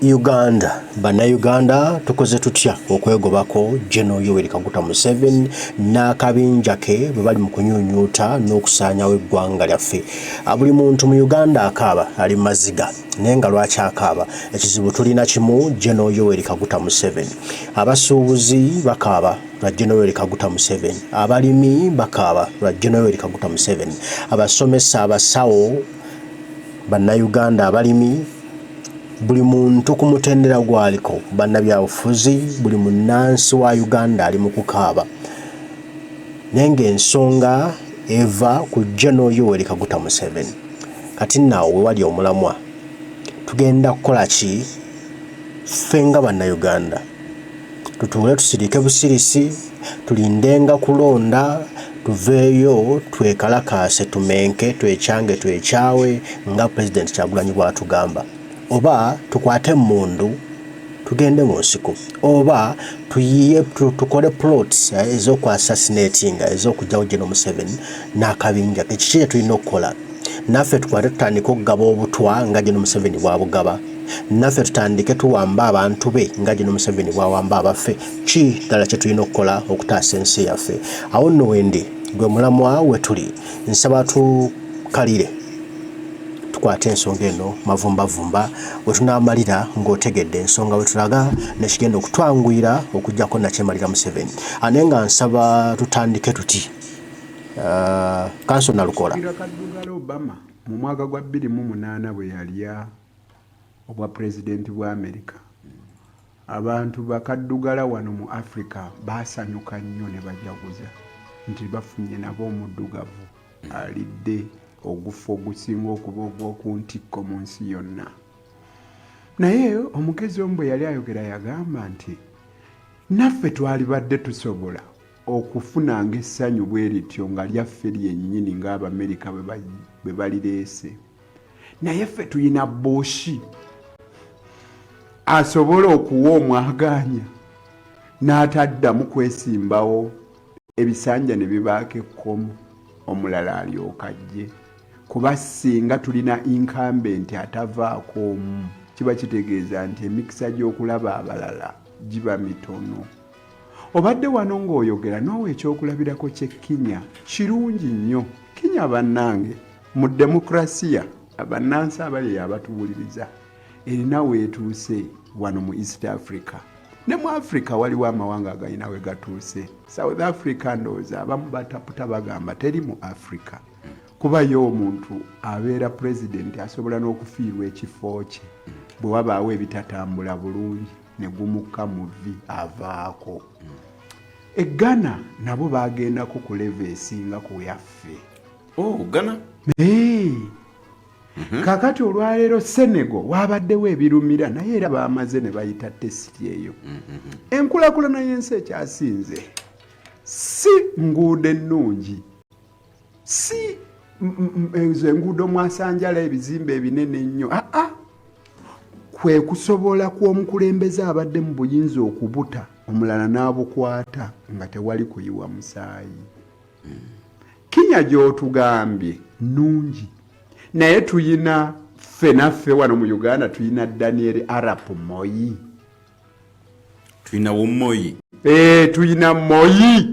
Uganda bannayuganda tukoze tutya okwegobako General Yoweri Kaguta Museveni n'akabinja ke bwe bali mu kunyunyuuta n'okusaanyawo eggwanga lyaffe. Buli muntu mu Uganda akaaba ali maziga naye nga lwaki akaaba? Ekizibu tulina kimu, General Yoweri Kaguta Museveni. Abasuubuzi bakaaba lwa General Yoweri Kaguta Museveni, abalimi bakaaba lwa General Yoweri Kaguta Museveni, abasomesa, abasawo, bannayuganda, abalimi, buli muntu ku mutendera gwaliko, bannabyabufuzi, buli munnansi wa Uganda ali mu kukaaba. Naye ng'ensonga eva ku General Yoweri Kaguta Museveni. Kati naawe we wali omulamwa, tugenda kukola ki ffe nga bannayuganda? Tutuule tusirike busirisi, tulindenga kulonda, tuveeyo twekalakaase, tumenke, twekyange, twekyawe nga President Kyagulanyi bw'atugamba? Oba tukwate mundu tugende mu nsiko, oba tuyiye tukole plots ez'okwassassinatinga ez'okugyawo General Museveni n'akabinja ke? Kiki kye tulina okukola? Naffe tukwate tutandike okugaba obutwa nga General Museveni bw'abugaba, naffe tutandike tuwamba abantu be nga General Museveni bw'awamba abaffe. Ki ddala kye tulina okukola okutaasa ensi yaffe? Awo nno wendi gwe mulamwa we tuli, nsaba tukalire tukwate ensonga eno mavumbavumba we tunaamalira ng'otegedde ensonga we tulaga nekigenda okutwanguyira okuggyako nakyemalira Museveni. Ane nga nsaba tutandike tuti Kansona Lukola. Kaddugala Obama mu mwaka gwa 2008 bwe yalya obwa pulezidenti bwa Amerika, abantu bakaddugala wano mu Africa baasanyuka nnyo ne bajaguza nti bafunye nabo omuddugavu alidde ogufa ogusinga okuba ogw'oku ntikko mu nsi yonna. Naye omugezi omu bwe yali ayogera yagamba nti naffe twalibadde tusobola okufunanga essanyu bwe lityo nga lyaffe lyennyini ng'Abamerika bwe balireese, naye ffe tulina Bush asobola okuwa omwagaanya n'ataddamu kwesimbawo, ebisanja ne bibaako ekkomo, omulala alyoka ajje. Kuba singa tulina incumbent atavaako omu, kiba kitegeeza nti emikisa gy'okulaba abalala giba mitono. Obadde wano ng'oyogera noowe ekyokulabirako ky'e Kenya kirungi nnyo. Kenya bannange mu demokrasiya, abannansi abali abatuwuliriza, erina weetuuse wano mu East Africa. Ne mu Africa waliwo amawanga agalina we gatuuse. South Africa ndowooza abamu bataputa bagamba teri mu Africa. Kuba yo omuntu abeera pulezidenti asobola n'okufiirwa ekifo kye bwe wabaawo ebitatambula bulungi ne gumukka mu vvi avaako. E Ghana nabo bagendako ku leva esinga ku yaffe. Ghana? Kakati olwaleero Senegal wabaddewo ebirumira naye era bamaze ne bayita tesiti eyo. Enkulaakulana y'ensi ekyasinze si nguudo ennungi, si ezo enguudo mwasanjala ebizimbe ebinene ennyo, kwe kusobola kw'omukulembeze abadde mu buyinza okubuta omulala n'abukwata nga tewali kuyiwa musaayi. Kenya gy'otugambye nnungi, naye tuyina ffe naffe wano mu Uganda tuyina Daniel Arap Moi. Tuyinawo Moi? Tuyina Moi.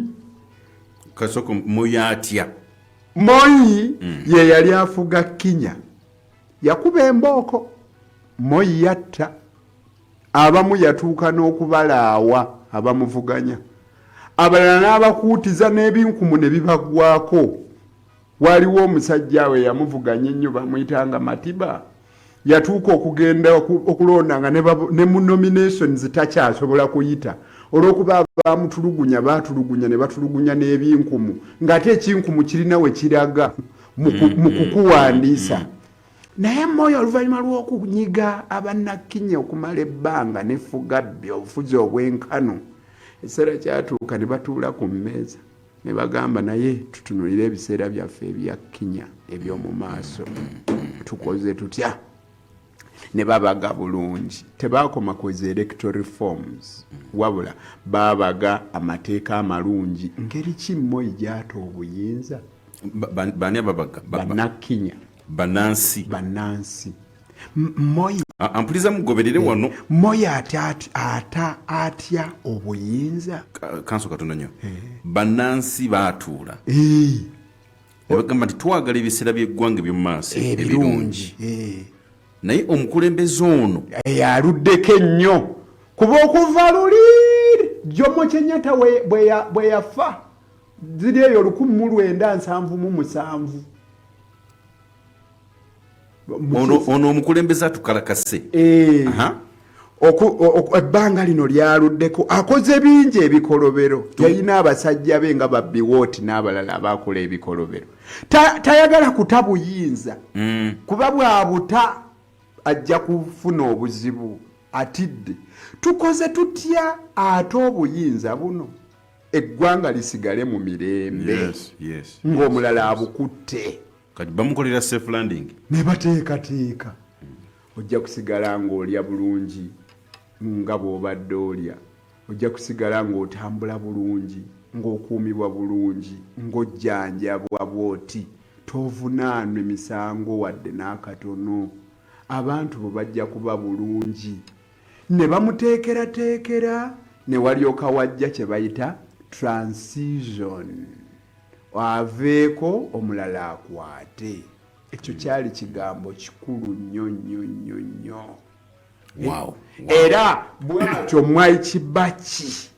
Kasoko Moi atya? Moi ye yali afuga Kenya, yakuba embooko, Moi yatta, abamu yatuuka n'okubalaawa abamuvuganya, abalala n'abakuutiza n'ebinkumu ne bibagwako. Waliwo omusajja we yamuvuganya ennyo bamuyitanga Matiba, yatuuka okugenda okulonda nga ne mu nominations takyasobola kuyita olw'okuba baamutulugunya ne batulugunya n'ebinkumu ng'ate ekinkumu kirina we kiraga mu kukuwandiisa. Naye Moi oluvannyuma lw'okunyiga abannakinya okumala ebbanga n'efuga bye obufuzi obwenkano, ekiseera kyatuuka ne batuula ku mmeeza ne bagamba naye tutunulire ebiseera byaffe ebya Kenya eby'omu maaso, tukoze tutya? Ne babaga bulungi. Tebaakoma kweza electoral reforms, wabula babaga amateeka amalungi. Ngeri ki Moi gy'ata obuyinza? Bani ababaga? Bannakinya. Banansi. Moi ampuliza mugoberere wano. Moi atya obuyinza. Kanso katonda nnyo. Bannansi baatuula. Ne bagamba nti twagala ebiseera by'eggwanga eby'omu maaso ebirungi. Naye omukulembeze ono aluddeko ennyo kuba okuva luli Jomo Kenyatta bwe yafa ziri eyo 1977. ono omukulembeze atukalakase. Ebbanga lino lyaluddeko akoze bingi ebikolobero. Yalina abasajja be nga Babbiwooti n'abalala abakola ebikolobero. Tayagala kutabuyinza kuba bwabuta ajja kufuna obuzibu. Atidde tukoze tutya ate obuyinza buno eggwanga lisigale mu mirembe ng'omulala abukutte kati bamukolera safe landing ne bateekateeka ojja kusigala ng'olya bulungi nga bw'obadde olya, ojja kusigala ng'otambula bulungi, ng'okuumibwa bulungi, ng'ojjanjabwa bw'oti, tovunaanwa emisango wadde n'akatono. Abantu bo bajja kuba bulungi. Ne bamuteekerateekera ne walyoka wajja kye bayita transition, aveeko omulala akwate. Ekyo kyali kigambo kikulu nnyo nnyo nnyo nnyo. Wow. Era bwatyo Mwai Kibaki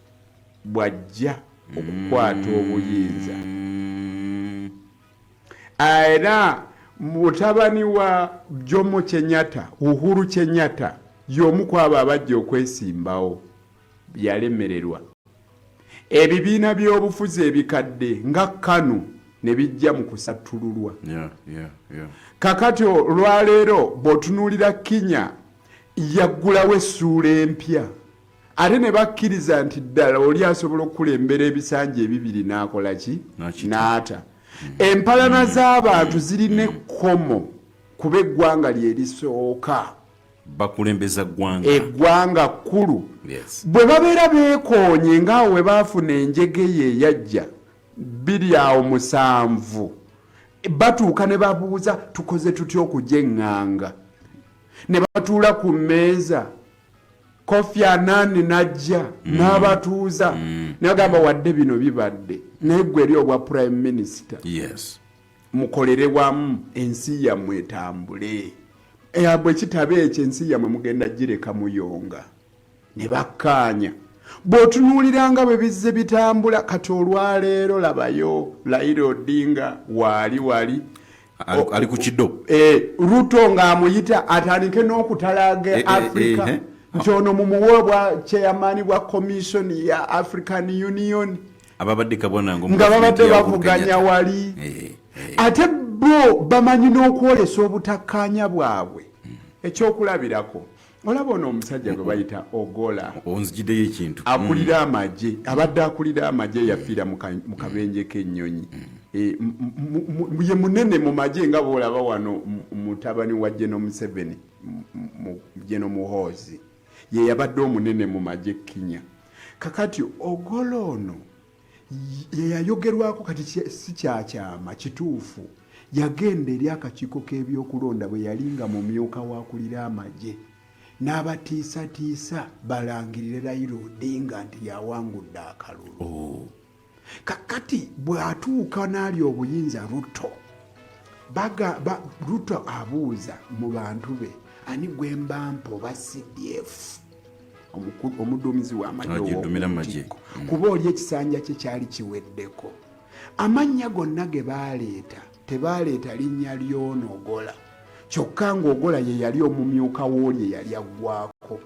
bwajja okukwata obuyinza. Era mutabani wa Jomo Kenyatta, Uhuru Kenyatta, y'omu ku abo abajja okwesimbawo, yalemererwa. Ebibiina by'obufuzi ebikadde nga KANU ne bijja mu kusattululwa. Kakati olwaleero bw'otunuulira Kenya yaggulawo essuula empya, ate ne bakkiriza nti ddala oli asobola okukulembera ebisanja ebibiri n'akola ki? N'ata. Empalana z'abantu zirina ekkomo kuba eggwanga lye lisooka. Bakulembeza ggwanga. Eggwanga kkulu. Bwe babeera beekoonye ng'awo we baafuna enjege ye yajja 207 batuuka ne babuuza tukoze tutya okujja eŋŋanga. Ne batuula ku mmeeza, Kofi Annan najja n'abatuuza n'agamba wadde bino bibadde naye ggwe eri obwa Prime Minister. Mukolere wamu ensi yammwe etambule. Bwe kitaba ekyo ensi yammwe mugenda gireka muyonga. Ne bakkaanya. Bw'otunuuliranga bwe bizze bitambula kati olwaleero labayo Raila Odinga wali ali ku kiddo. Ruto ng'amuyita atandike n'okutalaga Africa nti ono mumuwe bwa chairman bwa commission ya African Union ababadde kabona nga babadde bavuganya wali. Ate bo bamanyi n'okwolesa obutakkaanya bwabwe. Ekyokulabirako olaba ono omusajja gwe bayita Ogola onzigideyo ekintu akulira amagye, abadde akulira amagye yafiira mu kabenje k'ennyonyi. Ye munene mu magye nga bw'olaba wano mutabani wa General Museveni, General Muhoozi ye yabadde omunene mu magye Kenya. Kakati Ogola ono ye yayogerwako kati si kyakyama kituufu. Yagenda eri akakiiko k'ebyokulonda bwe yalinga mu myuka wakulira amagye n'abatiisatiisa balangirire Raila Odinga nti yawangudde akalulu. Kakati bw'atuuka n'ali obuyinza Ruto abuuza mu bantu be ani Gwembampo ba CDF omuduumizi w'amagye kuba oli ekisanja kye kyali kiweddeko. Amannya gonna ge baaleeta tebaaleeta linnya ly'ono Ogola kyokka ng'Ogola ye yali omumyuka w'oli yali aggwako.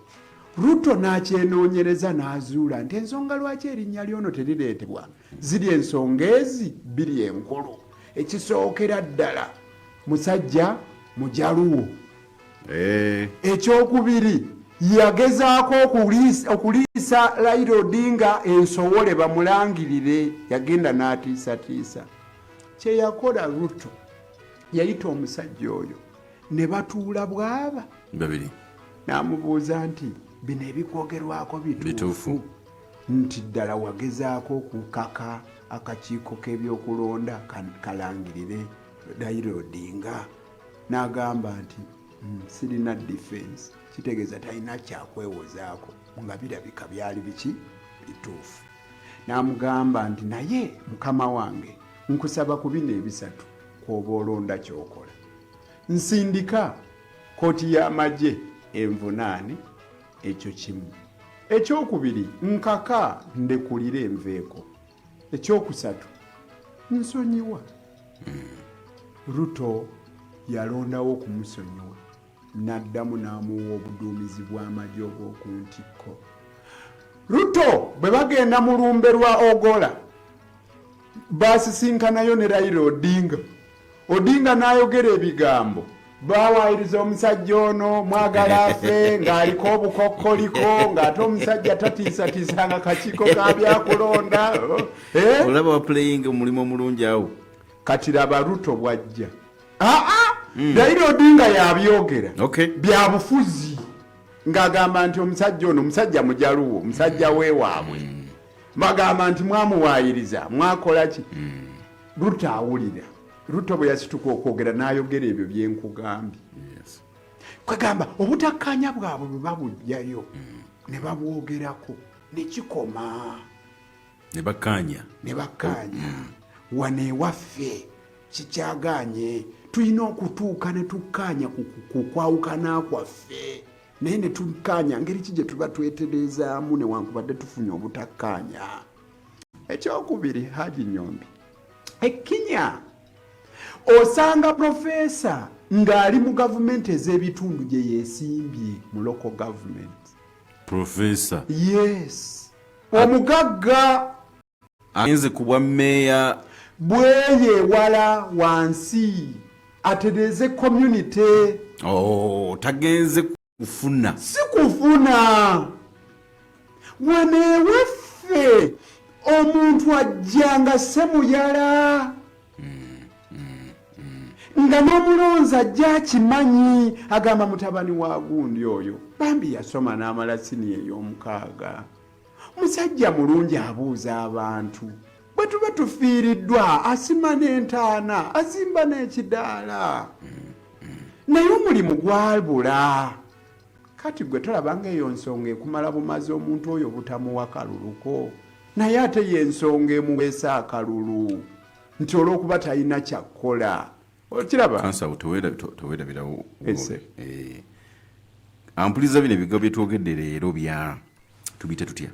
Ruto n'akyenoonyereza n'azuula nti ensonga lwaki erinnya ly'ono terireetebwa ziri ensonga ezi biri enkulu. Ekisookera ddala musajja mujaluwo. Ekyokubiri yagezaako okuliisa Raila Odinga ensowole bamulangirire, yagenda n'atiisatiisa. Kye yakola Ruto yayita omusajja oyo ne batuula bw'aba babiri n'amubuuza nti bino ebikwogerwako bituufu nti ddala wagezaako okukaka akakiiko k'ebyokulonda kalangirire Raila Odinga? N'agamba nti sirina defense kitegeeza talina kyakwewozaako nga birabika byali biki bituufu. N'amugamba nti naye mukama wange nkusaba ku bino ebisatu kw'oba olonda kyokola. Nsindika kooti y'amagye envunaane, ekyo kimu. Ekyokubiri nkaka ndekulire enveeko. Ekyokusatu nsonyiwa. Ruto yalondawo okumusonyiwa, n'addamu n'amuwa obuduumizi bw'amagye obw'oku ntikko. Ruto bwe bagenda mu lumbe lwa Ogola baasisinkanayo ne Raila Odinga. Odinga n'ayogera ebigambo, bawaayiriza omusajja ono mwagala afe ng'aliko obukokkoliko ng'ate omusajja tatiisatiisanga kakiiko ka byakulonda. Olaba wa playing omulimu omulungi awo. Kati laba Ruto bw'ajja. Raila Odinga yabyogera bya bufuzi ng'agamba nti omusajja ono musajja mujaluwo, musajja weewaabwe. Bagamba nti mwamuwaayiriza, mwakola ki? Ruto awulira. Ruto bwe yasituka okwogera n'ayogera ebyo bye nkugambye. Kwegamba obutakkaanya bwabwe bwe babujjayo ne babwogerako ne kikoma. Ne bakkaanya. Wano ewaffe kikyagaanye, tulina okutuuka ne tukkaanya ku kwawukana kwaffe, naye ne tukkaanya ngeri ki gye tuba twetereezaamu newankubadde tufunye obutakkaanya. Ekyokubiri, Haji Nyombi, Kenya osanga profesa ng'ali mu gavumenti ez'ebitundu gye yeesimbye mu local government. Profesa? Yes. Omugagga agenze ku bwa meeya bweyewala wansi atereeze community. Tagenze kufuna. Si kufuna. Wano ewaffe omuntu ajjanga semuyala nga n'omulonzi ajja akimanyi, agamba mutabani wa gundi oyo bambi yasoma n'amala siniya ey'omukaaga. Musajja mulungi abuuza abantu. Bwe tuba tufiiriddwa asima n'entaana, azimba n'ekidaala. Naye omulimu gwabula. Kati gwe tolabanga eyo nsonga ekumala bumazi omuntu oyo butamuwa kaluluko. Naye ate y'ensonga emuweesa akalulu nti olw'okuba talina kyakkola. Okiraba? Kansa towerabirawo. Ampuliza bino ebigambo bye twogedde leero bya tubiyite tutya?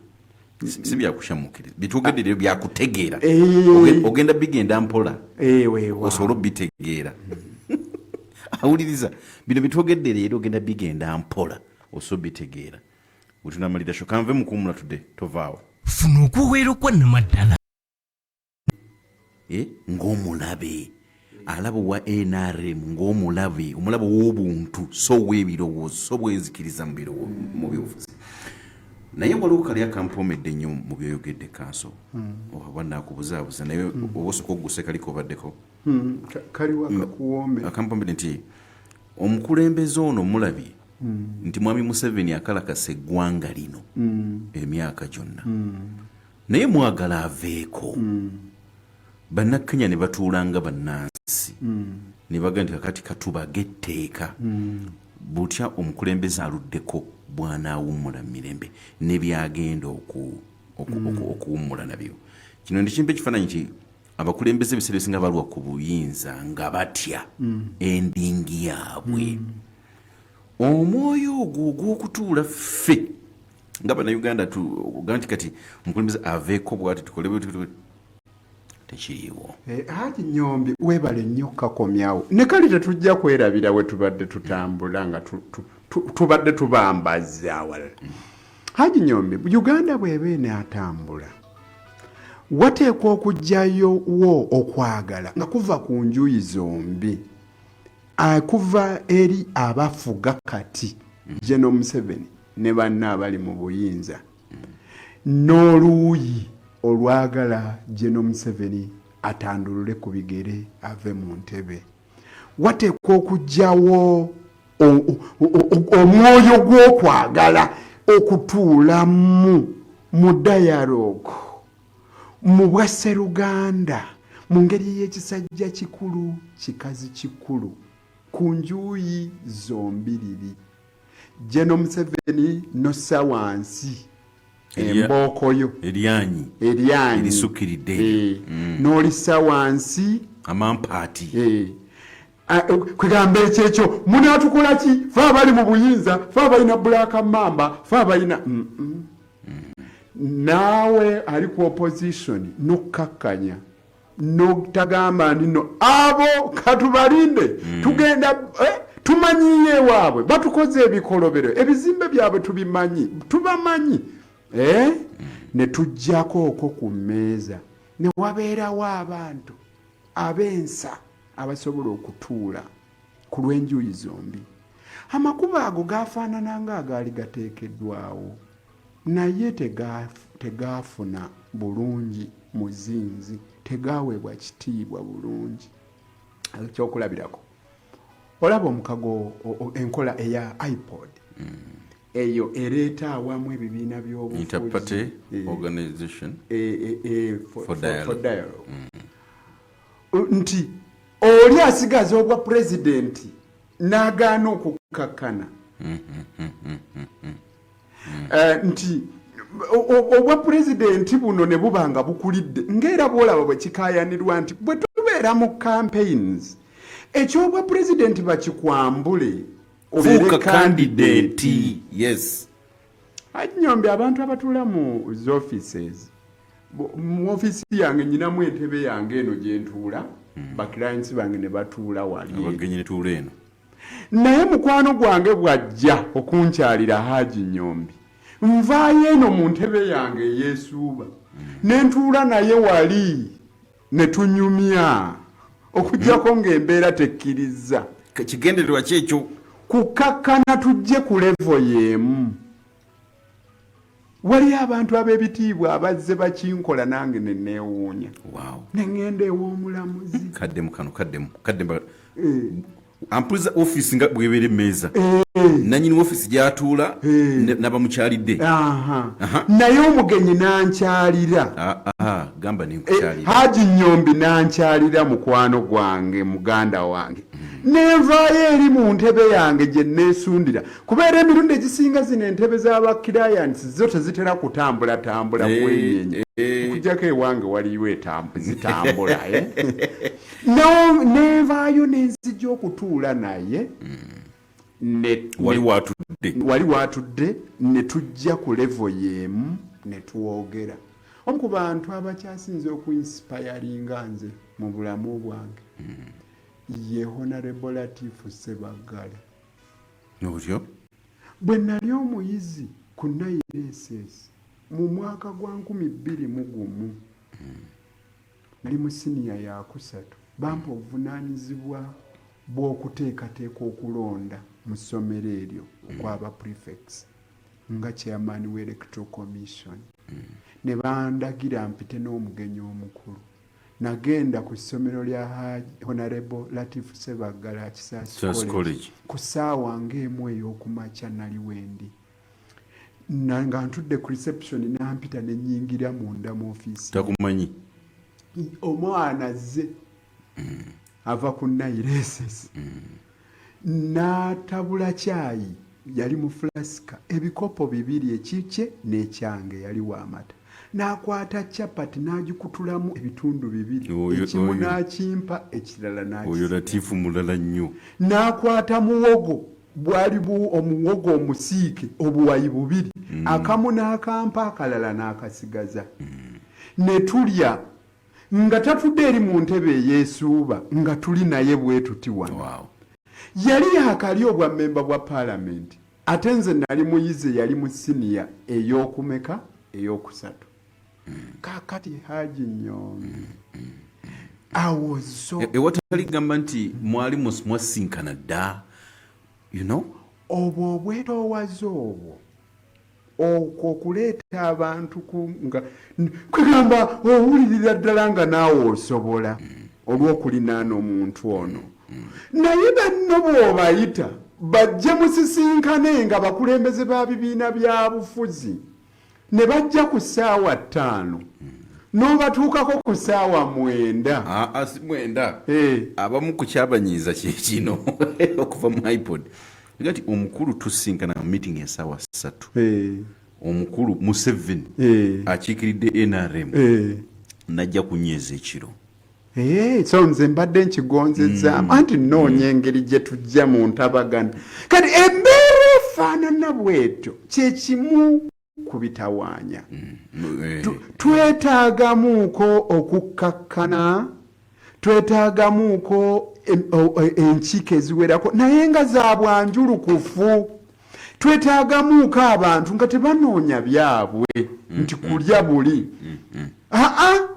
Si byakushamukiriza, bitwogedde leero byakutegeera. Ogenda bigenda mpola osobola obitegeera. Awuliriza bino bitwogedde leero ogenda bigenda mpola osobola obitegeera. Bwe tunamalira sho kanve mukuumula tudde tovaawo. Funa okuweero kwa Namaddala. Ng'omulabe alaba wa NRM ng'omulabe, omulabe w'obuntu so w'ebirowoozo so bwenzikiriza mu byobufuzi. Naye waliwo kali akampomedde nnyo mu byoyogedde Kanso. Oba naakubuzaabuza naye oba osooka okuguse kaliko obaddeko. Kaliwo akakuwoome. Akampomedde nti omukulembeze ono mulabi nti Mwami Museveni akalakasa eggwanga lino emyaka gyonna. Naye mwagala aveeko. Bannakenya ne batuulanga bannansi ne baga nti kakati katubage etteeka butya omukulembeze aluddeko bw'anaawummula mirembe ne byagenda okuwummula nabyo. Kino ndikimpa ekifaananyi nti abakulembeze ebiseera ebisinga balwa ku buyinza nga batya endingi yaabwe. Omwoyo ogwo ogw'okutuula ffe nga bannayuganda tuga nti kati omukulembeze aveeko bwati tukole tekiriiwo. Haji Nyombi weebale nnyo kakomyawo. Ne kali tetujja kwerabira we tubadde tutambula nga tubadde tubambaza awala. Haji Nyombi, Uganda bw'eba enaatambula wateekwa okugjayo wo okwagala nga kuva ku njuyi zombi. Kuva eri abafuga kati General Museveni ne banna abali mu buyinza n'oluuyi olwagala General Museveni atandulule ku bigere ave mu ntebe. Wateekwa okugjawo omwoyo gw'okwagala okutuulamu mu dialogue mu bwasseruganda mu ngeri y'ekisajja kikulu kikazi kikulu ku njuyi zombiriri. General Museveni nossa wansi embooko yo eryanyi erisukkiridde n'olissa wansi amampaati kwegamba ekyekyo munaatukola ki fe abali mu buyinza fe abalina bulaka mamba fe abalina naawe ali ku opposition nokkakkanya notagamba nino abo katubalinde tugenda tumanyiye ewaabwe batukoze ebikolobero ebizimbe byabwe tubamanyi ne tujjako okwo ku mmeeza ne wabeerawo abantu ab'ensa abasobola okutuula ku lw'enjuyi zombi. Amakubo ago gaafaanana ng'agaali gateekeddwawo naye tegaafuna bulungi muzinzi, tegaaweebwa kitiibwa bulungi. Ekyokulabirako olaba omukago enkola eya iPod eyo ereeta awamu ebibiina by'obufuzi Interparty Organization for Dialogue. Nti oli asigaza obwa pulezidenti n'agaana okukkakkana nti obwa pulezidenti buno ne buba nga bukulidde ng'era bwolaba bwe kikaayanirwa nti bwe tubeera mu campaigns ekyobwa pulezidenti bakikwambule fuuka kandideeti. Yes, annyombe abantu abatuula mu offices mu office yange nyinamu entebe yange eno gye ntuula baklients bange ne batuula wali abagenyi ne tuula eno naye mukwano gwange bw'ajja okunkyalira Haji Nyombi nvaayo eno mu ntebe yange eyeesuuba ne ntuula naye wali ne tunyumya okuggyako ng'embeera tekkiriza kigendererwa kyekyo kukkakkana tujje ku levo y'emu. Wali abantu ab'ebitiibwa abazze bakinkola nange ne neewuunya ne ŋŋenda ew'omulamuzi kaddemu ampuliza office nga bw'ebeera emmeeza nannyini office gy'atuula n'abamukyalidde naye omugenyi n'ankyalira gamba nenkukyalira Haji Nyombi n'ankyalira mukwano gwange muganda wange nenvaayo eri mu ntebe yange gye neesundira kubeera emirundi egisinga zino entebe z'abaklients zo tezitera kutambulatambula bwenyenye okujjako ewange waliyo zitambula nenvaayo nenzijja okutuula naye wali waatudde ne tujja ku levo y'emu ne twogera. Omu ku bantu abakyasinze okuinsipayaringa nze mu bulamu bwange ye Honorable Latif Ssebaggala. Otyo bwe nali omuyizi ku NIRSS mu mwaka gwa 2021 nali mu siniya ya kusatu bampa obuvunaanyizibwa bw'okuteekateeka okulonda mu ssomero eryo okwaba prefects nga chairman w'electoral commission ne bandagira mpite n'omugenyi omukulu. Nagenda ku ssomero lya Honorable Latif Ssebaggala Kisaasi College ku ssaawa ng'emu ey'okumakya nali wendi nga ntudde ku reception nampita ne nnyingira munda mu ofiisi. Takumanyi omwana azze ava ku NIRSS n'atabula caayi yali mu flasika ebikopo 2 ekikye n'ekyange yali w'amata n'akwata chapati n'agikutulamu ebitundu 2 ekimu n'akimpa ekirala n'akimpa. Oyo Latifu mulala nnyo. N'akwata muwogo bwali omuwogo omusiike obuwayi 2 akamu n'akampa akalala n'akasigaza ne tulya nga tatudde eri mu ntebe eyeesuuba nga tuli naye bwe tuti wano. Yali yaakali obwa memba bwa parliament ate nze nali muyize yali mu siniya ey'okumeka ey'okusatu. Kakati Haji Nyombi ewatali gamba nti mwali mwasinkana dda obwo obwetoowaze obwo okwo okuleeta abantu nga kwegamba owulirira ddala nga naawe osobola olw'okulinaana omuntu ono naye banno bw'obayita bajje musisinkane nga bakulembeze ba bibiina bya bufuzi ne bajja ku ssaawa 5 n'obatuukako ku ssaawa 9. Si 9 abamu ku kyabanyiiza kyekino okuva mu iPod gati omukulu tusinkana mu meeting essaawa 3 omukulu Museveni akiikiridde NRM najja kunyweza ekiro. So nze mbadde nkigonzezaamu anti nnoonya engeri gye tujja mu ntabagana kati embeera efaanana bwetyo kyekimu ku bitawaanya. Twetaagamuuko okukkakkana, twetaagamuuko enkiiko eziwerako naye nga za bwanjulukufu. Twetaagamuuko abantu nga tebanoonya byabwe nti kulya buli.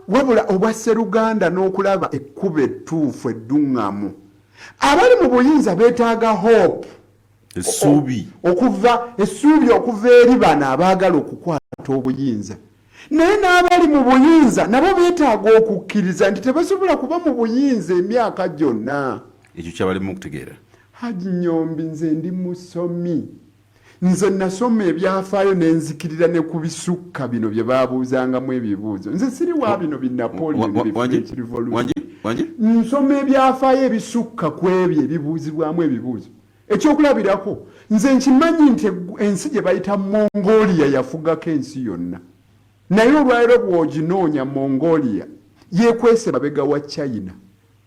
Wabula obwa Sseruganda n'okulaba ekkuba ettuufu edduŋŋamu. Abali mu buyinza beetaaga hope, essuubi okuva eri bano abaagala okukwata obuyinza. Naye n'abali mu buyinza nabo beetaaga okukkiriza nti tebasobola kuba mu buyinza emyaka gyonna. Ekyo kyabalimu okutegeera. Haji Nyombi, nze ndi musomi. Nze nasoma ebyafaayo nenzikirira ne ku bisukka bino bye baabuuzangamu ebibuuzo. Nze siri wa bino bi Napoleon French Revolution. Nsoma ebyafaayo ebisukka ku ebyo ebibuuzibwamu ebibuuzo. Ekyokulabirako nze nkimanyi nti ensi gye bayita Mongolia yafugako ensi yonna. Naye olwaliro bw'oginoonya Mongolia yeekwese mabega wa China.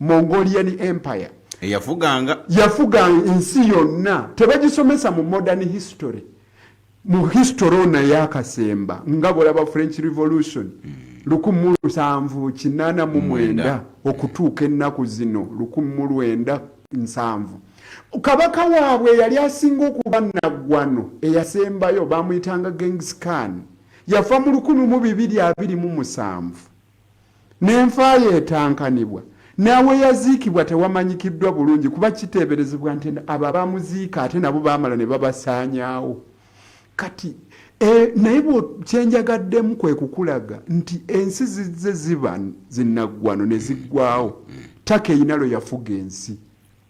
Mongolian Empire yafuga ensi yonna. Tebagisomesa mu modern history, mu history ona yakasemba nga bolaba French Revolution 1789 okutuuka ennaku zino 1907. Kabaka waabwe yali asinga okuba Naggwano eyasembayo bamuyitanga Genghis Khan yafa mu 1227 n'enfa ye etankanibwa. Nawe yaziikibwa tewamanyikiddwa bulungi kuba kiteeberezebwa nti abo bamuziika ate nabo baamala ne babasaanyaawo. Kati naye kyenjagaddemu kwe kukulaga nti ensi zizze ziba zinnaggwano ne ziggwawo. Taka eyina lwe yafuga ensi.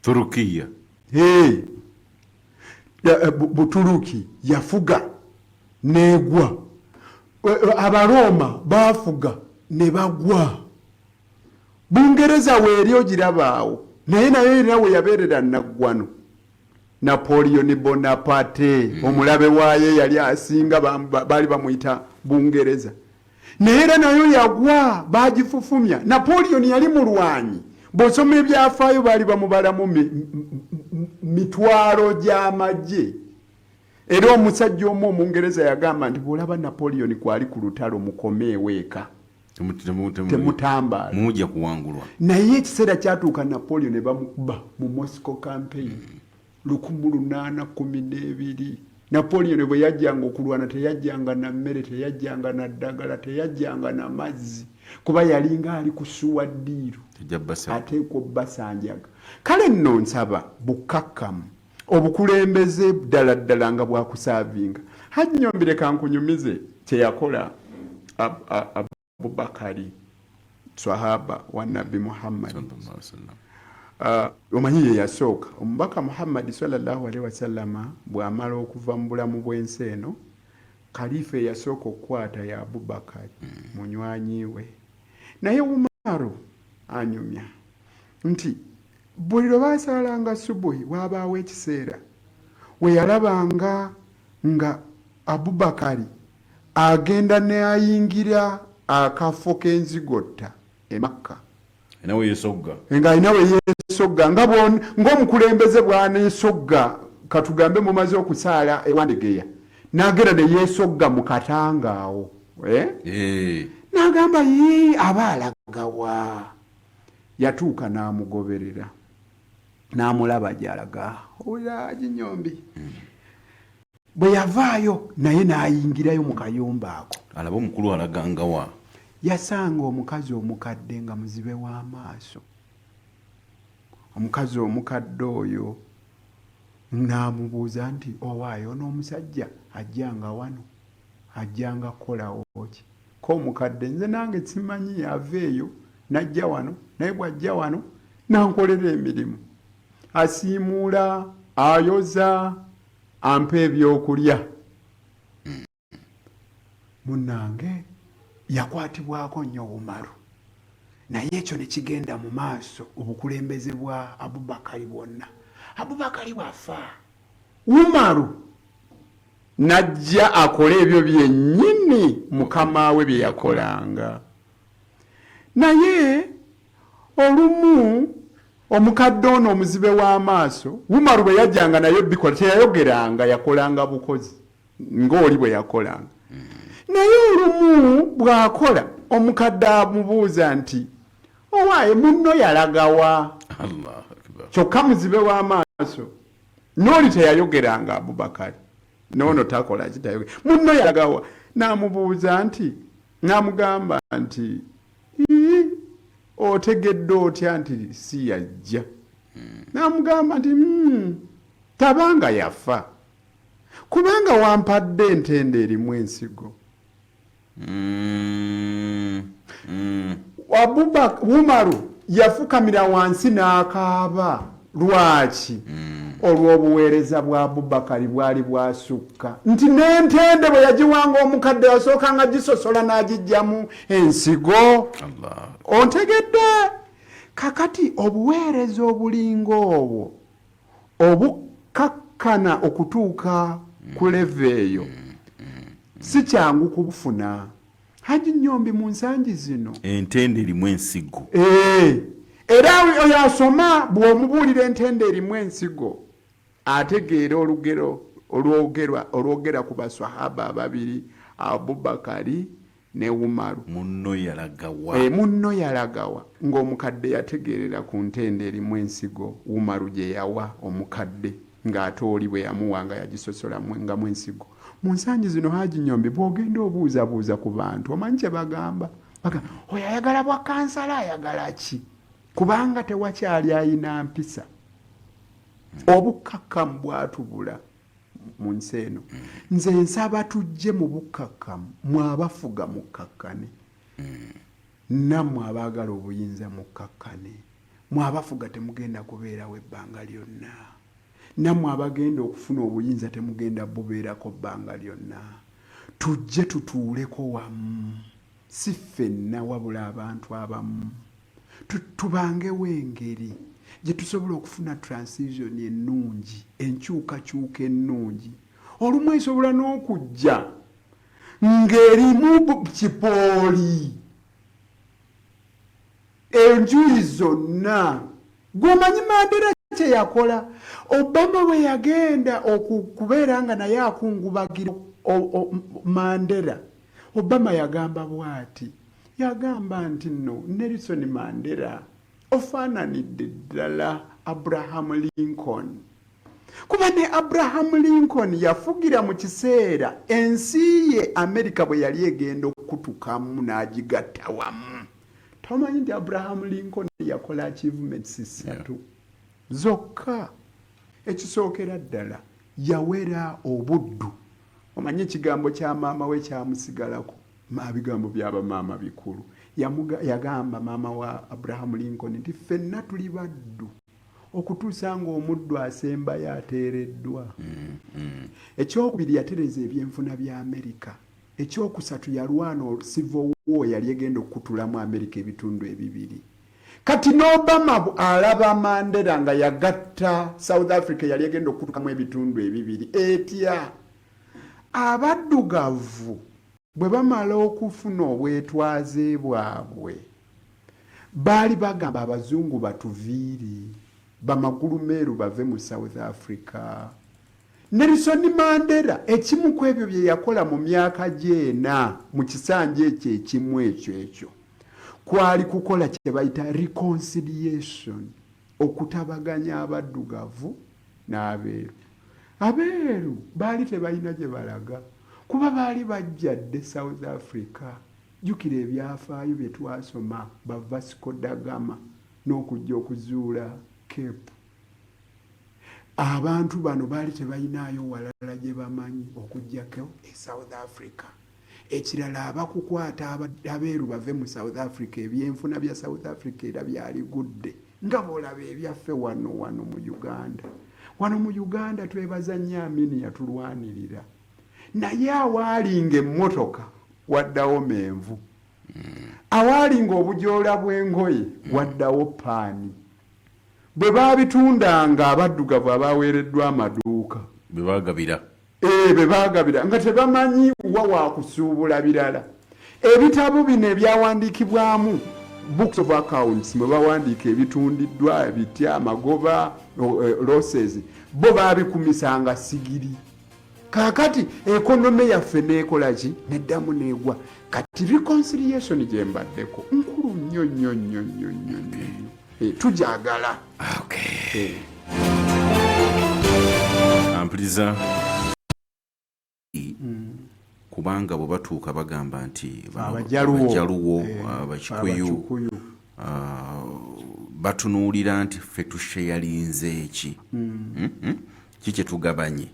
Turukiya. Buturuki yafuga neegwa. Abaroma baafuga ne bagwa. Bungereza weeri ogirabaawo naye nayo era we yabeerera Naggwano. Napoleon Bonaparte omulabe waaye yali asinga baali bamuyita Bungereza. Naye era nayo yagwa baagifufumya. Napoleon yali mulwanyi. Bw'osoma ebyafaayo baali bamubalamu mitwalo gy'amagye. Era omusajja omu Omungereza yagamba nti bw'olaba Napoleon kwali ku lutalo mukomeewo eka. Temutambala mujja kuwangulwa. Naye ekiseera kyatuuka Napoleon ne bamukuba mu Moscow campaign 1812. Napoleon bwe yajjanga okulwana teyajjanga na mmere, teyajjanga na ddagala, teyajjanga na mazzi kuba yalinga ali kusuwa ddiiru ateekwa obbasanjaga. Kale nno nsaba bukkakkamu obukulembeze ddala ddala nga bwakusaavinga. Haji Nyombi leka nkunyumize kyeyakola Abubakari swahaba wa Nabi Muhammad omanyi ye yasooka omubaka Muhammad sallallahu alaihi wasallama bw'amala okuva mu bulamu bw'ensi eno khalifa yasooka okukwata ya Abubakari munywanyi we. Naye Umaru anyumya nti buli lwe baasalanga subuhi waabaawo ekiseera we yalabanga nga Abubakari agenda ne ayingira akafo k'enzigotta e Makka. Nawe yesogga. Nga inawe yesogga ng'omukulembeze bw'aneesogga katugambe mumaze okusaala ewandegeya. N'agenda ne yesogga mu katangaawo. N'agamba abaalagawa. Yatuuka n'amugoberera. N'amulaba gy'alaga. Oya Haji Nyombi. Bwe yavaayo naye n'ayingirayo mu kayumba ako. Alaba omukulu alaganga wa. Yasanga omukazi omukadde nga muzibe w'amaaso. Omukazi omukadde oyo n'amubuuza nti owaayo n'omusajja ajjanga wano ajjanga kolawo ki. Ko omukadde nze nange simanyi yava eyo n'ajja wano naye bw'ajja wano n'ankolera emirimu. Asiimuula, ayoza, ampa ebyokulya. Munnange yakwatibwako nnyo Umaru naye ekyo ne kigenda mu maaso obukulembeze bwa Abubakari bwonna. Abubakari bwafa Umaru najja akola ebyo byennyini mukama we bye yakolanga. Naye olumu omukadde ono omuzibe w'amaaso Umaru bwe yajjanga naye bikola teyayogeranga, yakolanga bukozi ng'oli bwe yakolanga. Naye olumu bw'akola omukadde amubuuza nti owaaye munno yalagawa? Kyokka muzibe w'amaaso n'oli teyayogeranga Abubakari noono takola kitayogera munno yalagawa. N'amubuuza nti n'amugamba nti otegedde otya nti si yajja? N'amugamba nti tabanga yafa kubanga wampadde entende erimu ensigo. Umaru yafukamira wansi n'akaaba. Lwaki? Olw'obuweereza bwa Abubakari bwali bwasukka nti n'entende bwe yagiwanga omukadde yasookanga gisosola n'agijjamu ensigo. Ontegedde? Kakati obuweereza obulinga obwo obukakkana okutuuka ku leve eyo si kyangu kubufuna. Haji Nyombi mu nsangi zino entende erimu ensigo. Era oyo asoma bw'omubuulira entende erimu ensigo ategeera olugero olwogera ku baswahaba ababiri Abubakari ne Umaru. Munno yalagawa. Munno yalagawa ng'omukadde yategeerera ku ntende erimu ensigo Umaru gye yawa omukadde ng'ate oli bwe yamuwanga yagisosola nga mu ensigo. Mu nsangi zino Haji Nyombi bw'ogenda obuuzabuuza ku bantu omanyi kye bagamba? Oyo ayagala bwa kansala ayagala ki? Kubanga tewakyali ayina mpisa. Obukakkamu bwatubula mu nsi eno. Nze nsaba tujje mu bukakkamu mwabafuga mukakkane. Nammwe abaagala obuyinza mukakkane. Mwabafuga temugenda kubeerawo ebbanga lyonna. Nammwe abagenda okufuna obuyinza temugenda bubeerako bbanga lyonna. Tujje tutuuleko wamu. Si ffenna wabula abantu abamu. Tubangewo engeri gye tusobola okufuna transition ennungi, enkyukakyuka ennungi. Olumu esobola n'okujja ng'erimu kipooli enjuyi zonna. Gw'omanyi Mandela kye yakola? Obama bwe yagenda okubeera nga naye akungubagira Mandela, Obama yagamba bw'ati. Yagamba nti no Nelson Mandela ofaananidde ddala Abraham Lincoln. Kuba ne Abraham Lincoln yafugira mu kiseera ensi ye Amerika bwe yali egenda okutukamu n'agigatta wamu. Tomanyi nti Abraham Lincoln yakola achievements 3 zokka. Ekisookera ddala yawera obuddu. Omanyi ekigambo kya maama we kyamusigalako. Bigambo byaba maama bikulu. Yagamba maama wa Abraham Lincoln nti ffenna tuli baddu okutuusa ng'omuddu asembayo ateereddwa. Ekyokubiri yatereza ebyenfuna bya Amerika. Ekyokusatu yalwana civil war yali egenda okutulamu Amerika ebitundu ebibiri. Kati n'Obama alaba Mandela nga yagatta South Africa yali egenda okutukamu ebitundu ebibiri. Etya abaddugavu bwe bamala okufuna obwetwaze bwabwe baali bagamba abazungu batuviiri bamagulu meeru bave mu South Africa. Nelson Mandela ekimu ku ebyo bye yakola mu myaka gy'ena mu kisanja ekyo ekimu ekyo kwali kukola kye bayita reconciliation, okutabaganya abaddugavu n'abeeru. Abeeru baali tebalina gye balaga kuba baali bajjadde South Africa. Jjukira ebyafaayo bye twasoma ba Vasco da Gama n'okujja okuzuula Cape. Abantu bano baali tebalinayo walala gye bamanyi okujjako South Africa. Ekirala abakukwata abeeru bave mu South Africa, ebyenfuna bya South Africa era byali gudde nga bw'olaba ebyaffe wano mu Uganda. Wano mu Uganda twebaza nnyo Amini yatulwanirira. Naye awaalinga emmotoka waddawo menvu awaali ng'obujoola bw'engoye waddawo paani bwe baabitundanga abaddugavu abaweereddwa amaduuka bebagabira nga tebamanyi wa waakusuubula birala. Ebitabo bino ebyawandiikibwamu books of accounts mwe bawandiika ebitundiddwa ebitya amagoba losses bo baabikumisanga sigiri. Kaakati ekonome yaffe neekola ki neddamu neegwa kati reconciliation gye mbaddeko nkulu nnyo tujagala. Ampuliriza kubanga bwe batuuka bagamba nti Abajaluwo Abakikuyu batunuulira nti ffe tusheyalinze eki kiki tugabanye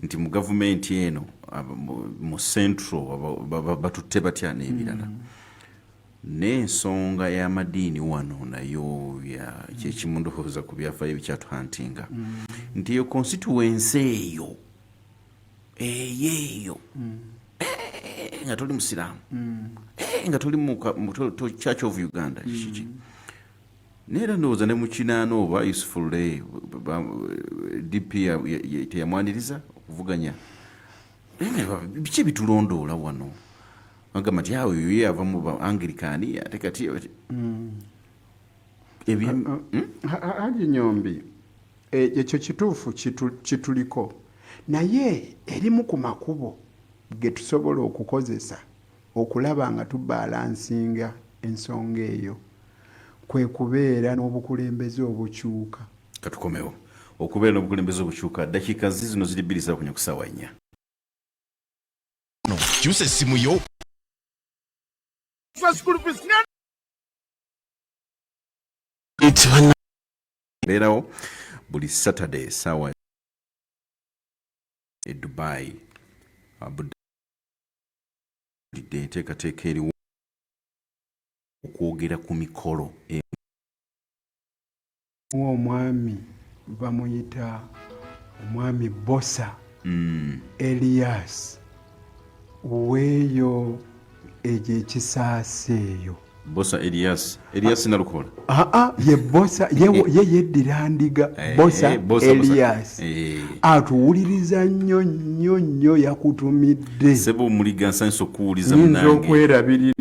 nti mu gavumenti eno mu central batutte batya n'ebirala n'ensonga y'amadiini wano nayo kyekimu ndowooza ku byafaayo ebikyatuhantinga nti eyo constituency eyo nga toli musiraamu nga toli mu Church of Uganda kiki neera ndowooza ne mukinaana oba Useful DP teyamwaniriza okuvuganya biki ebitulondoola wano agamba nti awo yoye yava mu ba Anglikani ate kati Haji Nyombi ekyo kituufu kituliko naye erimu ku makubo ge tusobola okukozesa okulaba nga tubalansinga ensonga eyo kwe kubeera n'obukulembeze obukyuka. Katukomewo okubeera n'obukulembeze obukyuka dakiika zino ziri 2 kunya ku ssaawa 4. Kyusa essimu yo beerawo buli Saturday ssaawa e Dubai enteekateeka eriwo okwogera ku mikolo omwami bamuyita omwami Bosa Elias weeyo egyekisaasa eyo Bosa Elias Nalukola ye Bosa ye yeddira ndiga Bosa Elias atuwuliriza nnyo yakutumidde sebo omuliga nsanyiza okuwuliza munange okwerabirira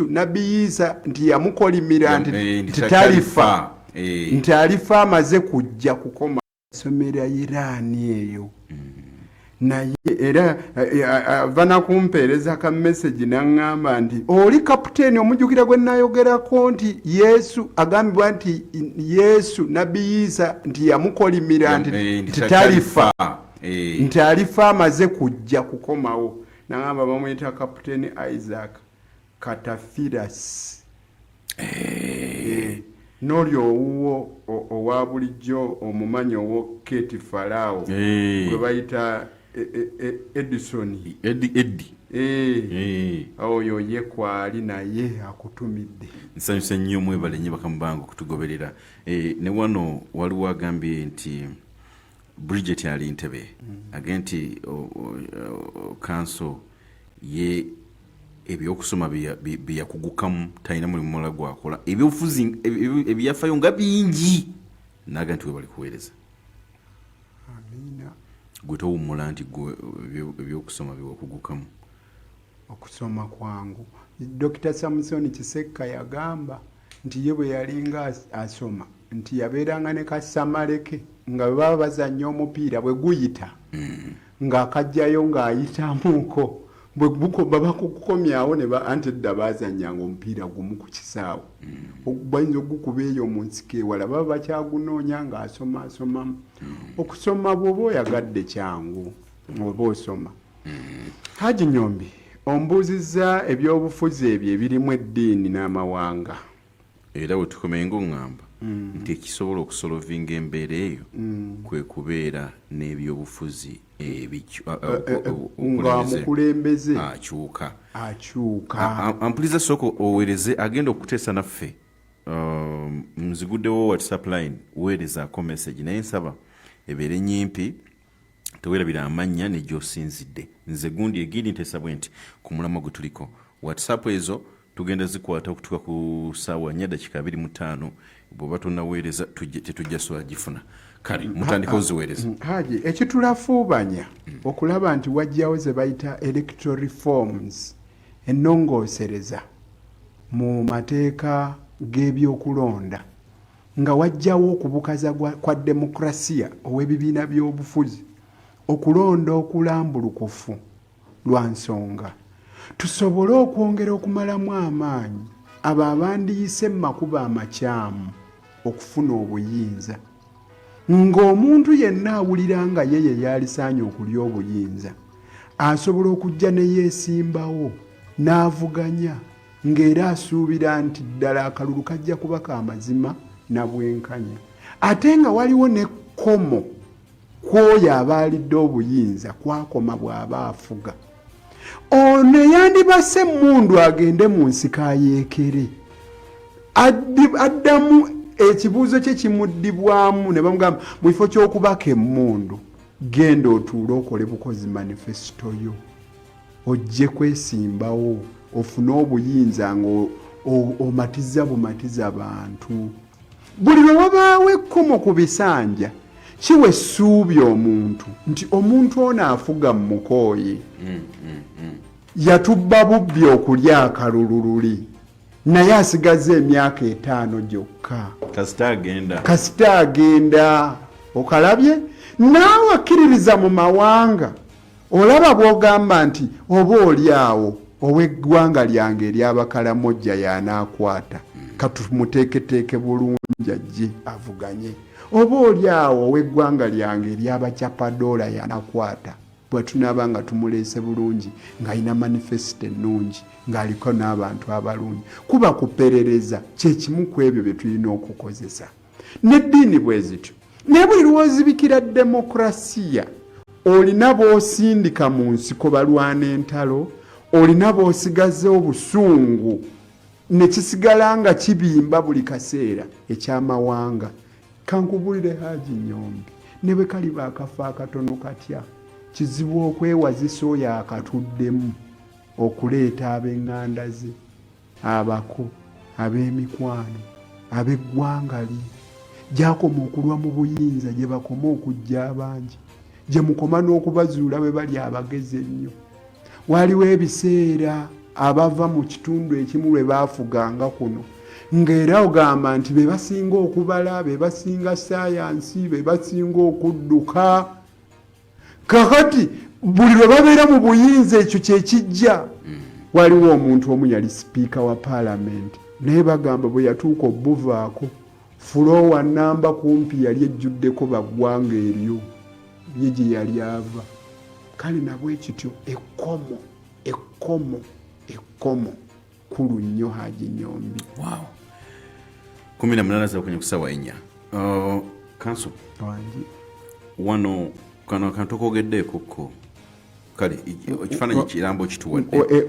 Nabbi Isa nti yamukolimira nti talifa nti alifa amaze kujja kukoma somera Irani eyo naye era vana kumpeereza ka message naŋŋamba nti oli kapiteeni omujjukira gwe nayogerako nti Yesu agambibwa nti Yesu Nabbi Isa nti yamukolimira nti talifa nti alifa amaze kujja kukomawo naŋŋamba bamuyita kapiteeni Isaac Katafiras n'oli owuwo owa bulijjo omumanyi owo Keti Farao gwe bayita Edison oyo ye kwali naye akutumidde. Nsanyusa nnyo mwebale nnyo bakamubango okutugoberera ne wano waliwo agambye nti Bridget ali Ntebe agambye nti kanso ye ebyokusoma byakugukamu talina mulimu mulala gwakola ebyobufuzi ebyafayo nga bingi naga nti we bali kuweereza. Amina. Gwe towummula nti ebyokusoma byewakugukamu. Okusoma kwangu Dr. Samson Kisekka yagamba nti ye bwe yalinga asoma nti yabeeranga ne kasamaleke nga baba bazannya omupiira bwe guyita ng'akajjayo ng'ayitamuko bwe baba kukomyawo ne anti edda bazannyanga omupiira gumu ku kisaawe bayinza ogukuba eyo mu nsiko ewala baba bakyagunoonya ng'asomamu okusoma bw'oba oyagadde kyangu oba osoma. Haji Nyombi ombuuzizza ebyobufuzi ebyo ebirimu eddiini n'amawanga era bwe tukomeye ng'oŋŋamba nti ekisobola okusolovinga embeera eyo kwe kubeera n'ebyobufuzi nga mukulembeze akyuka. Ampuliza soko oweereze agenda okuteesa naffe nziguddewo WhatsApp line weerezaako message naye nsaba ebeere nyimpi teweerabira amannya ne gy'osinzidde. Nze gundi egindi nteesa bwe nti ku mulamwa gwe tuliko whatsapp ezo tugenda zikwata okutuuka ku ssaawa 4:25 bw'oba tonaweereza tetujja sobola gifuna kale mutandika oziweereza haji ekitulafuubanya okulaba nti wajjawo ze bayita electoral reforms ennongoosereza mu mateeka g'ebyokulonda nga wajjawo okubukaza kwa demokrasiya ow'ebibiina by'obufuzi okulonda okulambulukufu lwa nsonga tusobole okwongera okumalamu amaanyi abo abandiyise mu makubo amakyamu okufuna obuyinza ng'omuntu yenna awulira nga ye yalisaanye okulya obuyinza asobola okujja ne yeesimbawo n'avuganya ng'era asuubira nti ddala akalulu kajja kuba ka mazima na bwenkanya ate nga waliwo n'ekkomo kw'oyo abaalidde obuyinza kwakoma bw'aba afuga ono yandibase emmundu agende mu nsika yeekere addamu ekibuuzo kye kimuddibwamu ne bamugamba mu kifo ky'okubaka emmundu genda otuule okole bukozi manifesito yo ojje kwesimbawo ofune obuyinza nga omatiza bumatiza abantu buli lwe wabaawo ekkomo ku bisanja kiwa essuubi omuntu nti omuntu ono afuga mu mukooye yatubba bubbi okulya akalulululi naye asigaza emyaka 5 gyokka kasita agenda okalabye naawe akkiririza mu mawanga olaba bw'ogamba nti oba oli awo ow'eggwanga lyange ery'abakalamojja y'anaakwata katumuteeketeeke bulungi ajje avuganye oba oli awo ow'eggwanga lyange ery'abacapadoola y'anaakwata bwe tunaaba nga tumuleese bulungi ng'alina manifesito ennungi ng'aliko n'abantu abalungi kuba kuperereza kyekimu ku ebyo bye tulina okukozesa n'eddiini bwe zityo naye buli lw'ozibikira demokrasiya olina b'osindika mu nsiko balwana entalo olina b'osigaze obusungu ne kisigala nga kibimba buli kaseera ekyamawanga kankubulire Haji Nyombe ne bwe kaliba akafo akatono katya kizibu okwewazisa oyo akatuddemu okuleeta ab'eŋŋanda ze abako ab'emikwano ab'eggwanga lye gyakoma okulwa mu buyinza gye bakoma okujja abangi gye mukoma n'okubazuula bwe bali abagezi ennyo waliwo ebiseera abava mu kitundu ekimu lwe baafuganga kuno ng'era ogamba nti be basinga okubala be basinga sayansi be basinga okudduka kakati buli lwe babeera mu buyinza ekyo kyekijja waliwo omuntu omu yali sipiika wa paalamenti naye bagamba bwe yatuuka obuvaako fulowa namba kumpi yali ejjuddeko baggwanga eryo ye gye yali ava kale nabwe kityo ekkomo kulu nnyo Haji Nyombi. Wow. 18 zakunya kusawa 4 kanso wangi wano kano kantokogeddeeko ko kale ekifaananyi kirambo kituwadde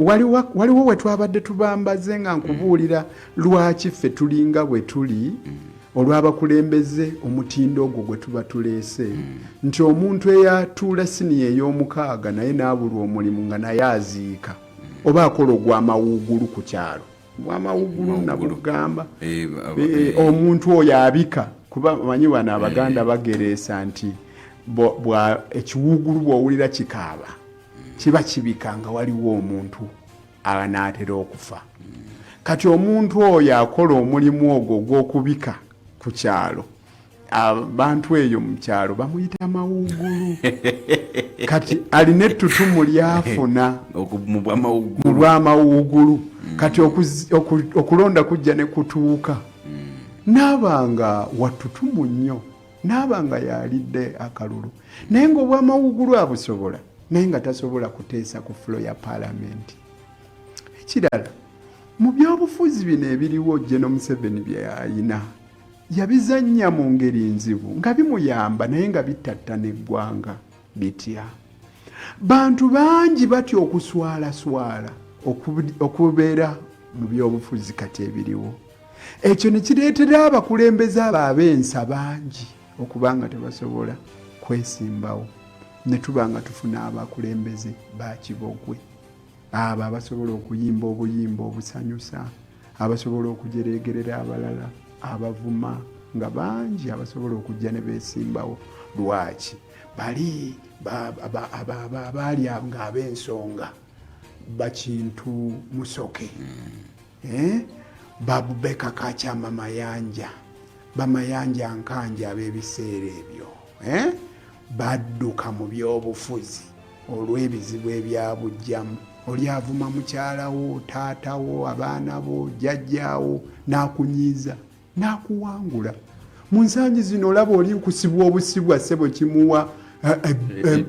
waliwo we twabadde tubambaze nga nkubuulira lwaki ffe tulinga bwe tuli olw'abakulembeze omutindo ogwo gwe tuba tuleese nti omuntu eyatuula siniya ey'omukaaga naye n'abulwa omulimu nga naye aziika oba akola ogw'amawuugulu ku kyalo gw'amawuugulu nabugamba omuntu oyo abika kuba manyi wano Abaganda bagereesa nti ekiwuugulu bw'owulira kikaaba kiba kibika nga waliwo omuntu anaatera okufa kati omuntu oyo akola omulimu ogwo gw'okubika ku kyalo abantu eyo mu kyalo bamuyita mawuugulu kati alina ettutumu lyafuna mu bw'amawuugulu kati okulonda kujja ne kutuuka naabanga wattutumu nnyo naabanga yalidde akalulu naye ng'obw'amawuugulu abusobola naye nga tasobola kuteesa ku fulo ya paalamenti ekirala mu byobufuzi bino ebiriwo General Museveni bye yalina yabizannya mu ngeri nzibu nga bimuyamba naye nga bitatta n'eggwanga bitya bantu bangi batya okuswalaswala okubeera mu byobufuzi kati ebiriwo ekyo ne kireetera abakulembeze abo ab'ensa bangi okuba nga tebasobola kwesimbawo ne tuba nga tufuna abakulembeze ba kibogwe abo abasobola okuyimba obuyimba obusanyusa, abasobola okujeregerera abalala, abavuma nga bangi abasobola okujja ne beesimbawo. Lwaki bali baali nga ab'ensonga Bakintu Musoke, Babubeka Kakyama Mayanja, Bamayanja Nkanja ab'ebiseera ebyo badduka mu by'obufuzi olw'ebizibu ebyabujjamu. Oli avuma mukyalawo, taatawo, abaana bo, jjajjaawo, n'akunyiiza n'akuwangula. Mu nsangi zino olaba oli kusibwa obusibwa ssebo kimuwa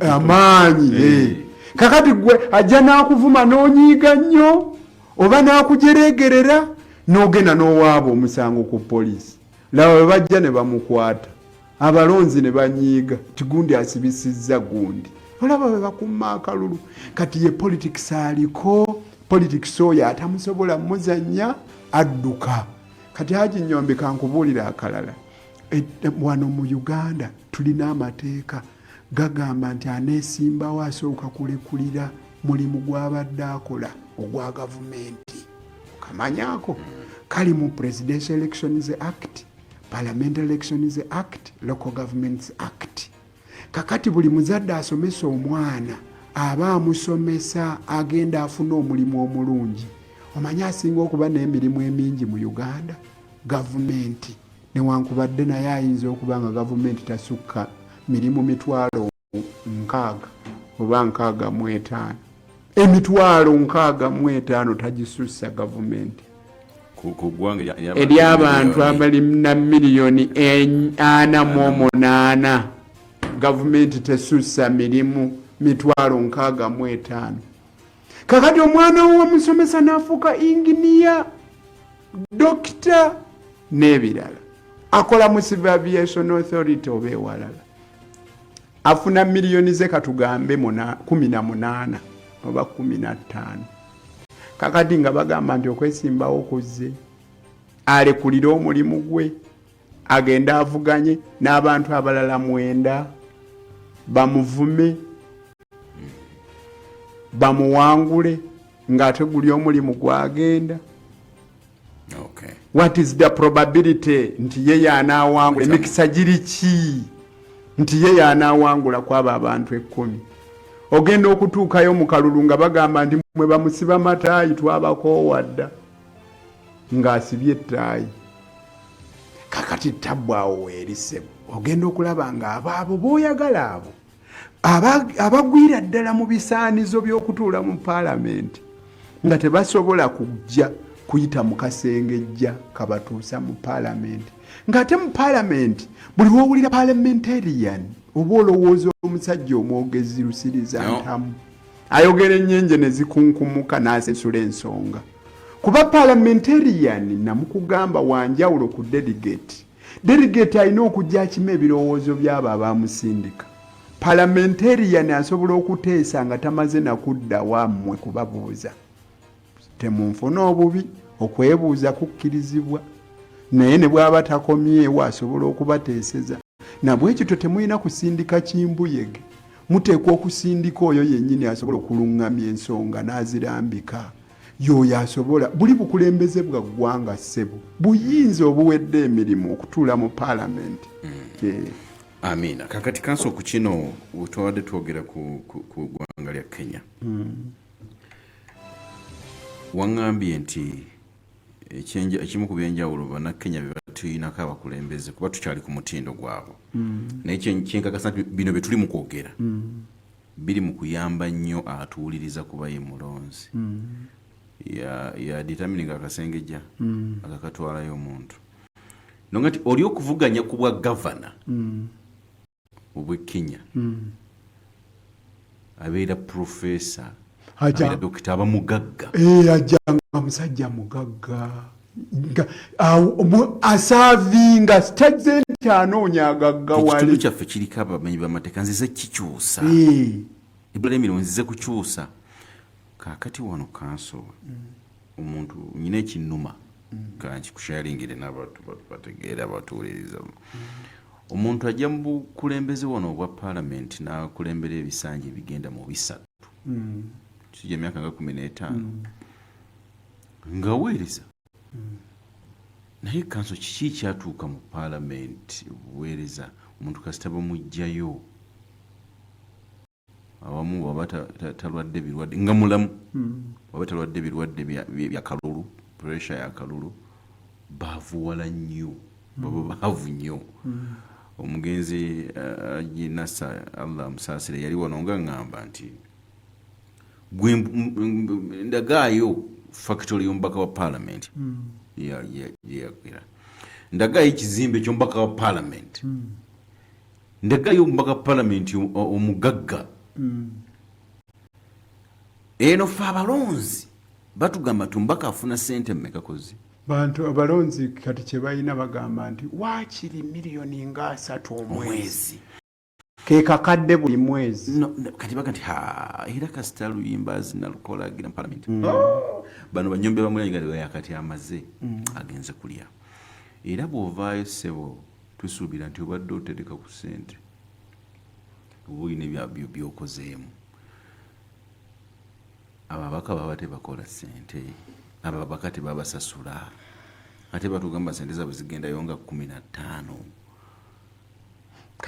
amaanyi. Kakati gwe ajja n'akuvuma n'onyiiga nnyo oba n'akujeregerera n'ogenda n'owaaba omusango ku poliisi. Laba bwe bajja ne bamukwata, abalonzi ne banyiiga tigundi asibisizza gundi. Olaba bwe bakumma akalulu. Kati ye politics aliko, politics oyo atamusobola muzannya adduka. Kati Haji Nnyombe kankubuulira akalala. Wano mu Uganda tulina amateeka gagamba nti aneesimbawo asooka kulekulira mulimu gw'abadde akola ogwa gavumenti. Kamanyaako kali mu Presidential Elections Act, Parliamentary Elections Act, Local Governments Act. Kakati buli muzadde asomesa omwana aba amusomesa agenda afuna omulimu omulungi. Omanyi asinga okuba n'emirimu emingi mu Uganda gavumenti, newankubadde naye ayinza okuba nga gavumenti tasukka mirimu 60,000 oba 65. Emitwalo 65 tagisussa gavumenti. Eri abantu abali na miliyoni 48 gavumenti tesussa mirimu 65,000. Kakati omwana wamusomesa n'afuuka inginiya, dokita n'ebirala, akola mu Civil Aviation Authority oba ewalala, afuna miliyoni ze katugambe 18 oba 15. Kakati nga bagamba nti okwesimbawo kuzze, alekulira omulimu gwe, agenda avuganye n'abantu abalala 9 bamuvume, bamuwangule ng'ate guli omulimu gwagenda. Okay. What is the probability nti ye y'anaawangula? Emikisa giri ki nti ye y'anaawangula kwaba abantu 10? Ogenda okutuukayo mu kalulu nga bagamba nti mwe bamusiba mataayi twabakoowadda ng'asibye ettaayi. Kakati tabbu awo weerisebo. Ogenda okulaba nga abo b'oyagala abo abagwira ddala mu bisaanizo by'okutuula mu paalamenti nga tebasobola kujja kuyita mu kasengejja kabatuusa mu paalamenti. Ng'ate mu paalamenti buli w'owulira parliamentarian oba olowooza omusajja omwogezi Lusiriza Ntamu ayogera ennyenje ne zikunkumuka n'asesula ensonga. Kuba parliamentarian namukugamba wanjawulo ku delegate. Delegate alina okujja akima ebirowoozo by'abo abamusindika. Parliamentarian asobola okuteesa nga tamaze nakudda wammwe kubabuuza. Temunfuna obubi, okwebuuza kukkirizibwa, naye ne bw'aba takomyewo asobola okubateeseza. Nabwekityo temulina kusindika kimbuyege, muteekwa okusindika oyo yennyini asobola okuluŋŋamya ensonga n'azirambika. Y'oyo asobola, buli bukulembeze bwa ggwanga ssebo buyinza obuwedde emirimu okutuula mu paalamenti. Amina. Kakati kanso ku kino twawadde twogera ku ggwanga lya Kenya. Waŋŋambye nti ekimu ku byenjawulo bannakenya bye batuyinako abakulembeze kuba tukyali ku mutindo gwabo. Naye kyenkakasa nti bino bye tuli mu kwogera biri mu kuyamba nnyo atuwuliriza kuba ye mulonzi. Ya determining akasengejja akakatwalayo omuntu. Nonga nti oli okuvuganya ku bwa gavana obwe Kenya abeera professor, abeera dokita, aba mugagga. Ajanga musajja mugagga asaavinga sitadde nti anoonya agagga wali. Ekitundu kyaffe kiriko abamenyi b'amateeka nzize kikyusa. Ibrahim nzize kukyusa. Kakati wano kanso omuntu nyina ekinnuma kanki kusharingire n'abantu bategeera abatuuliriza. Omuntu ajja mu bukulembeze wano obwa paalamenti n'akulembera ebisanja ebigenda mu 3. sijja emyaka nga 15 nga weereza naye kanso kiki kyatuuka mu paalamenti buweereza omuntu kasita bamugjayo awamu waba talwadde birwadde nga mulamu waba talwadde birwadde bya kalulu pressure ya kalulu baavuwala nnyo baba baavu nnyo omugenzi Nasa Allah amusaasire yali wano nga ngamba nti gwe ndagaayo factory y'omubaka wa parliament ndagaayo ekizimbe ky'omubaka wa parliament ndagaayo omubaka wa parliament omugagga eno fe abalonzi batugamba tumbaka afuna sente mmeka kozi bantu abalonzi kati kye balina bagamba nti waakiri miliyoni nga 3 omwezi ke kakadde buli mwezi kati baga nti era kasita luyimba zinalukola agira mu parliament bano banyombe bamulanyigala yakati amaze agenze kulya era bw'ovaayo ssebo tusuubira nti obadde otereka ku ssente oba olina byokozeemu ababaka baba tebakola ssente ababaka tebabasasula ate batugamba sente zaabwe zigendayo nga 15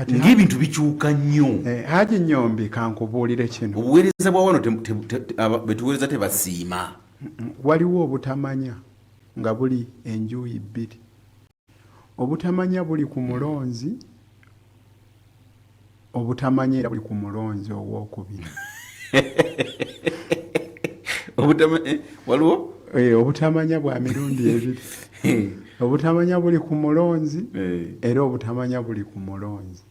ng'ebintu bikyuka nnyo Haji Nyombi kankubuulire kino obuweereza bwa wano betuweereza tebasiima waliwo obutamanya nga buli enjuuyi bbiri obutamanya buli ku mulonzi obutamanya era buli ku mulonzi owookubiri waliwo obutamanya bwa mirundi ebiri obutamanya buli ku mulonzi era obutamanya buli ku mulonzi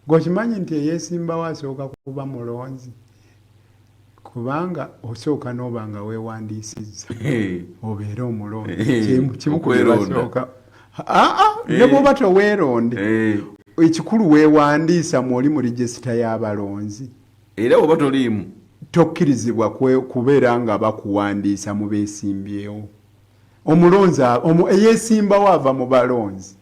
gwokimanyi nti eyeesimbawo asooka kuba mulonzi kubanga osooka n'oba nga weewandiisizza obeere omulonzi kimu ku basooka ne bw'oba toweeronde ekikulu weewandiisa mwoli mu regisita y'abalonzi era oba toliimu tokkirizibwa kubeera nga bakuwandiisa mu beesimbyewo omulonzi eyeesimbawo ava mu balonzi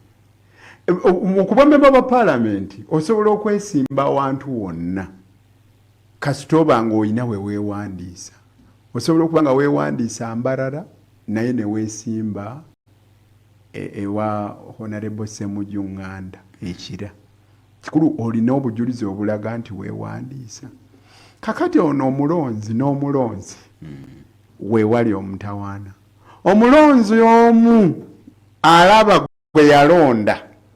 okuba memba ba paalamenti osobola okwesimba awantu wonna kasita oba nga olina we weewandiisa osobola okuba nga weewandiisa Mbarara naye ne weesimba ewa Honorable Ssemujju Nganda ekira kikulu olina obujulizi obulaga nti weewandiisa kakati ono omulonzi n'omulonzi weewali omutawaana omulonzi omu alaba gwe yalonda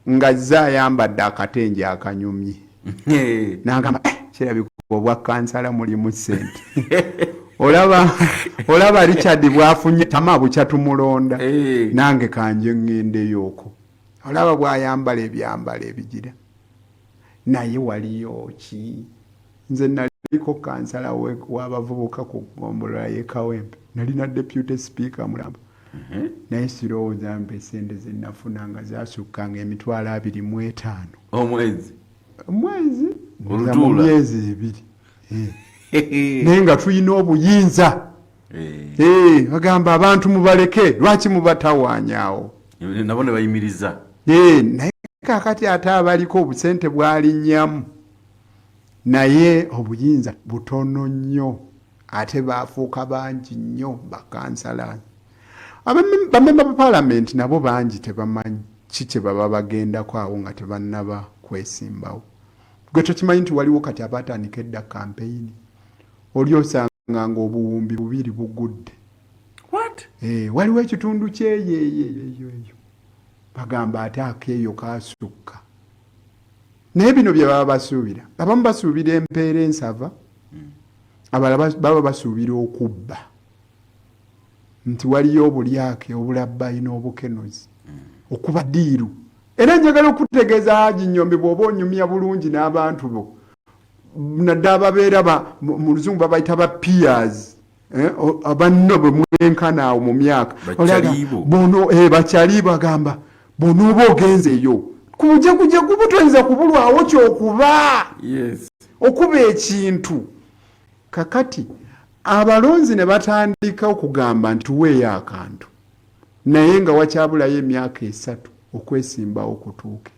nga azze ayambadde akatenje akanyumye n'agamba kirabika obwa kansala mulimu ssente olaba Richard bwafunye tama bukya tumulonda nange kanje ŋŋendeyo okwo olaba bwayambala ebyambala ebigira naye waliyo ki nze naliko kansala w'abavubuka ku ggombolola y'e Kawempe nalina deputy speaker mulamba naye sirowooza mpa esente ze nafuna nga zasukkanga 25,000 omwezi mu myezi ebiri naye nga tulina obuyinza bagamba abantu mubaleke lwaki mubatawaanyaawo nabo ne bayimiriza naye kakati ate abaliko obusente bwalinnyamu naye obuyinza butono nnyo ate baafuuka bangi nnyo bakansala bamemba ba paalamenti nabo bangi tebamanyi kiki baba bagendako awo nga tebannaba kwesimbawo gwe tokimanyi nti waliwo kati abatandika edda kampeyini oli osanga nga obuwumbi 2 bugudde waliwo ekitundu kyeyeeyo bagamba ate akeeyo kasukka naye bino bye baba basuubira abamu basuubira empeera ensava abalala baba basuubira okubba nti waliyo obulyake obulabbayi n'obukenozi okuba ddiiru era njagala okutegeeza Haji Nyombi bw'oba onyumya bulungi n'abantu bo nadde ababeera mu luzungu babayita ba peers abanno bwe mwenkana awo mu myaka bakyali bagamba bonooba ogenzeeyo kubujagujagu butoyinza kubulwawo kyokuba okuba ekintu kakati abalonzi ne batandika okugamba nti tuweeyo akantu naye nga wakyabulayo emyaka 3 okwesimbawo okutuuke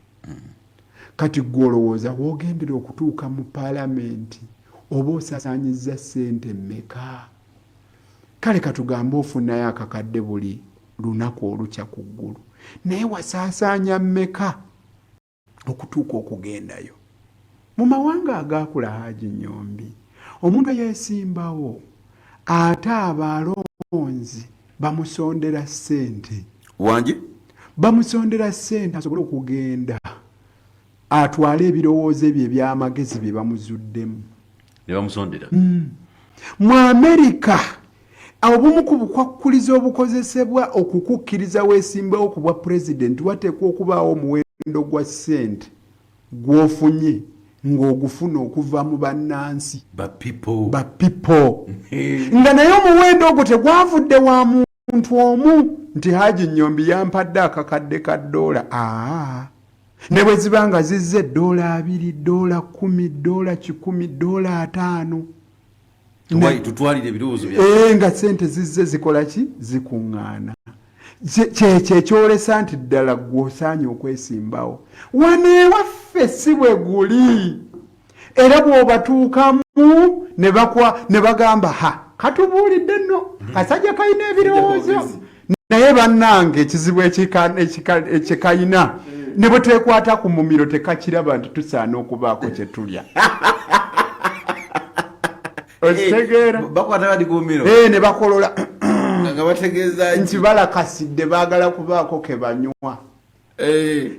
kati gwe olowooza woogendera okutuuka mu paalamenti oba osasanyiza ssente mmeka? Kale katugambe ofunayo akakadde buli lunaku olukya ku ggulu, naye wasaasaanya mmeka okutuuka okugendayo? Mu mawanga agaakula Haji Nyombi, omuntu eyeesimbawo ate abalonzi bamusondera ssente. Wangi Bamusondera ssente asobole okugenda atwale ebirowoozo ebyo eby'amagezi bye bamuzuddemu. ne bamusondera. Mu Amerika obumu ku bukwakkulizo obukozesebwa okukukkiriza weesimbawo ku bwa pulezidenti wateekwa okubaawo omuwendo gwa ssente gw'ofunye ng'ogufuna okuva mu bannansi Ba people. nga naye omuwendo ogwo tegwavudde wa muntu omu nti Haji Nyombi yampadde akakadde ka $. Ne bwe ziba nga zizze $2, $10, $10, $5. Tutwalire ebirowoozo bya. Nga sente zizze zikola ki? Zikuŋŋaana. Kyekyo ekyolesa nti ddala gw'osaanye okwesimbawo. Wano ewaffe si bwe guli. Era bw'obatuukamu ne bagamba katubuulidde nno kasajja kalina ebirowoozo. Naye bannange ekizibu ekikayina ne bwe twekwata ku mumiro tekakiraba nti tusaana okubaako kye tulya. Okitegeera? Bakwata bali ku mumiro. Ne bakolola nga bategeeza nti balakasidde baagala kubaako ke banywa.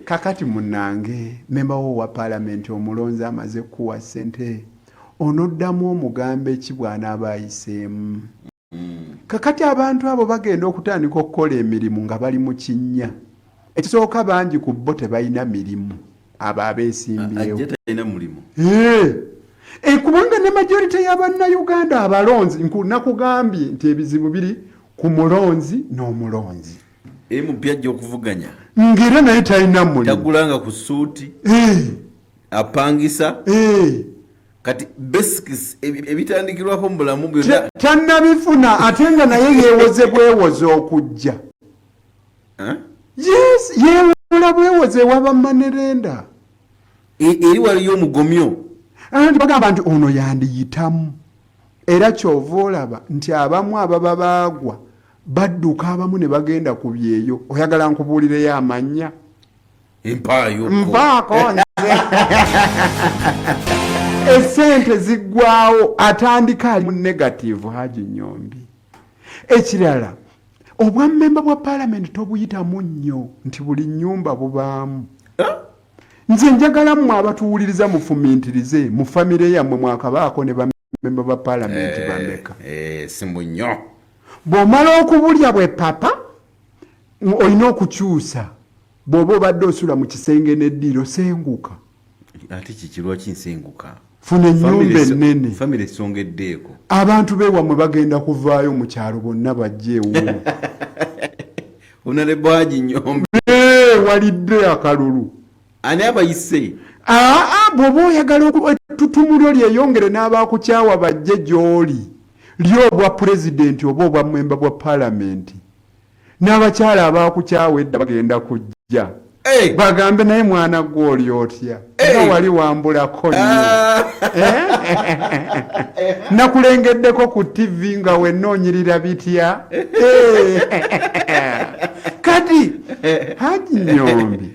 Kakati munnange memba wo wa paalamenti omulonzi amaze kuwa ssente onoddamu omugambo eki bw'anaaba ayiseemu. Kakati abantu abo bagenda okutandika okukola emirimu nga bali mu kinnya. Ekisooka bangi ku bo tebalina mirimu abo abeesimbyewo. Talina mulimu. Kubanga ne majority y'Abannayuganda abalonzi nakugambye nti ebizibu biri ku mulonzi n'omulonzi. Mupya ajja okuvuganya. Ng'era naye talina mulimu. Tagulanga ku suuti. Apangisa. Kati basics ebitandikirwako mu bulamu byonna tannabifuna ate nga naye yeewoze bwewoze okujja. Yes, yeewola bwewoze waba manerenda. Eri waliyo omugomyo. Anti bagamba nti ono yandiyitamu. Era kyova olaba nti abamu ababa baagwa badduka abamu ne bagenda ku byeyo. Oyagala nkubuulireyo amannya? Empaayo. Mpaako nze. Esente ziggwawo atandika ali mu negative Haji Nyombi. Ekirala obwammemba bwa paalamenti tobuyitamu nnyo nti buli nnyumba bubaamu. Nze njagala mmwe abatuwuliriza mufumintirize mu famire yammwe mwakabaako ne bammemba ba paalamenti bameka. Simu nnyo. Bw'omala okubulya bwe papa olina okukyusa. Bw'oba obadde osula mu kisenge n'eddiro senguka. Ate kikirwa kinsenguka. Funa ennyumba ennene. Famire esongeddeeko. Abantu beewamwe bagenda kuvaayo mu kyalo bonna bajje ewuwo. Honorable Haji Nyombi. Walidde akalulu. Ani abayise? Bw'oba oyagala ettutumu lyo lyeyongere n'abakukyawa bajje gy'oli. Lyo obwa pulezidenti oba obwa mmemba bwa paalamenti. N'abakyala abakukyawa edda bagenda kujja. Bagambe naye mwana gw'oli otya. Nga wali wambulako nnyo. Nakulengeddeko ku TV nga wennoonyirira bitya. Kati Haji Nyombi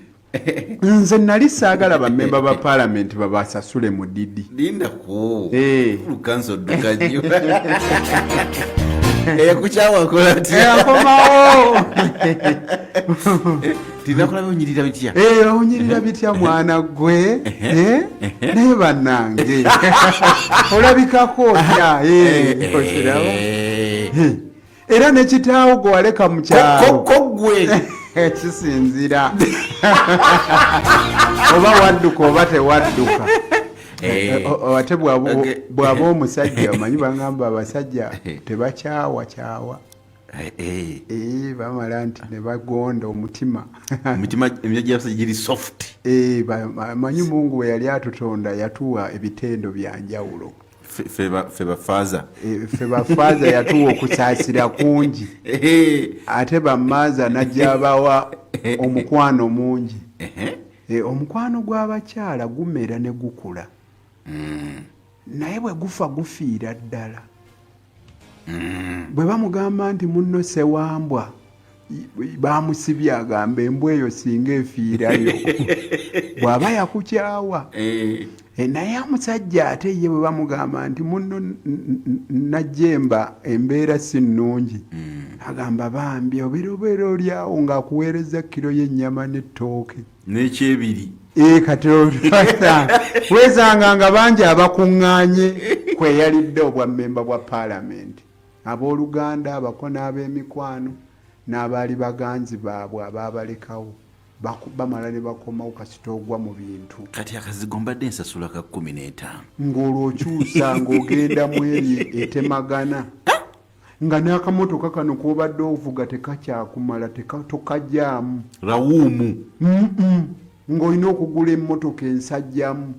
nze nali saagala bammemba ba paalamenti babasasule mu didi. Lindako. Lukanso dduka nnyo. Eyakukyawa akola atya? Akomawo. Tinakulaba onyirira bitya? Onyirira bitya mwana gwe? Naye bannange. Olabikako otya? Osirawo. Era ne kitaawo gwe waleka mu kyalo. Gwe. Kisinzira. Oba wadduka oba tewadduka. Ate bw'aba omusajja omanyi bagamba abasajja tebakyawa. Bamala nti ne bagonda omutima. Emitima gy'abasajja giri soft. Manyi Mungu bwe yali atutonda yatuwa ebitendo bya njawulo. Ffe bafaaza. Ffe bafaaza yatuwa okusaasira kungi. Ate bamaaza najja abawa omukwano mungi. Omukwano gw'abakyala gumera ne gukula. naye bwe gufa gufiira ddala bwe bamugamba nti munno Sewambwa bamusibye agamba embwa eyo singa efiirayo bw'aba yakukyawa naye omusajja ate ye bwe bamugamba nti munno Najjemba embeera si nnungi agamba bambi obeera olyawo ng'akuweereza kiro y'ennyama n'ettooke n'ekyebiri kati wesanga nga bangi abakuŋŋaanye kweyalidde obwa mmemba bwa paalamenti abooluganda abako n'ab'emikwano n'abaali baganzi baabwe abaabalekawo bamala ne bakomawo kasita ogwa mu bintu kati akazigo mbadde nsasula ka 15 ng'olwokyusa ng'ogenda mu eri etemagana nga n'akamotoka kano k'obadde ovuga tekakyakumala tokajjaamu rawuumu ng'olina okugula emmotoka ensajjamu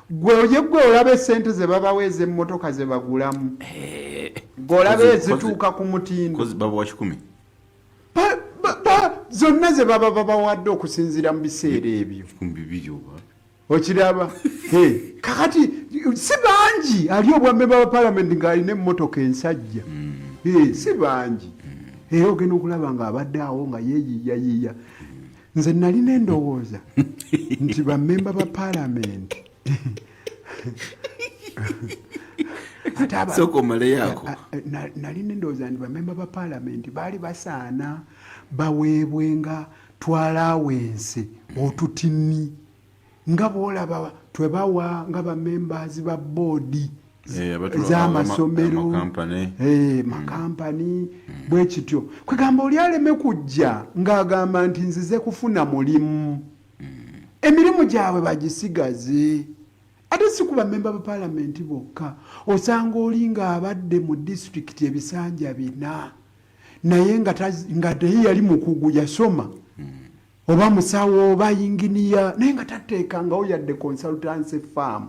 gwe olaba essente ze babaweeza emmotoka ze bagulamu gweolaba ezituuka ku mutindo babawa 10 zonna ze baba babawadde okusinziira mu biseera ebyo okiraba kakati si bangi ali obwammemba ba paalamenti ng'alina emmotoka ensajja si bangi era ogenda okulaba ng'abadde awo nga yeeyiiyayiiya nze nalina endowooza nti bammemba ba paalamenti nalina endowooza nti bammemba ba paalamenti baali basaana baweebwenga twalawense otutinni nga bwolaba twebawa nga bammembazi ba boodi ez'amasomero makampani bwe kityo kwegamba oli aleme kujja ng'agamba nti nzize kufuna mulimu emirimu gyabwe bagisigaze ate si ku bammemba ba paalamenti bokka osanga oli ng'abadde mu disitulikiti ebisanja 4 naye nga teyi yali mukugu yasoma oba musawo oba yinginiya naye nga tateekangawo yadde consultancy farm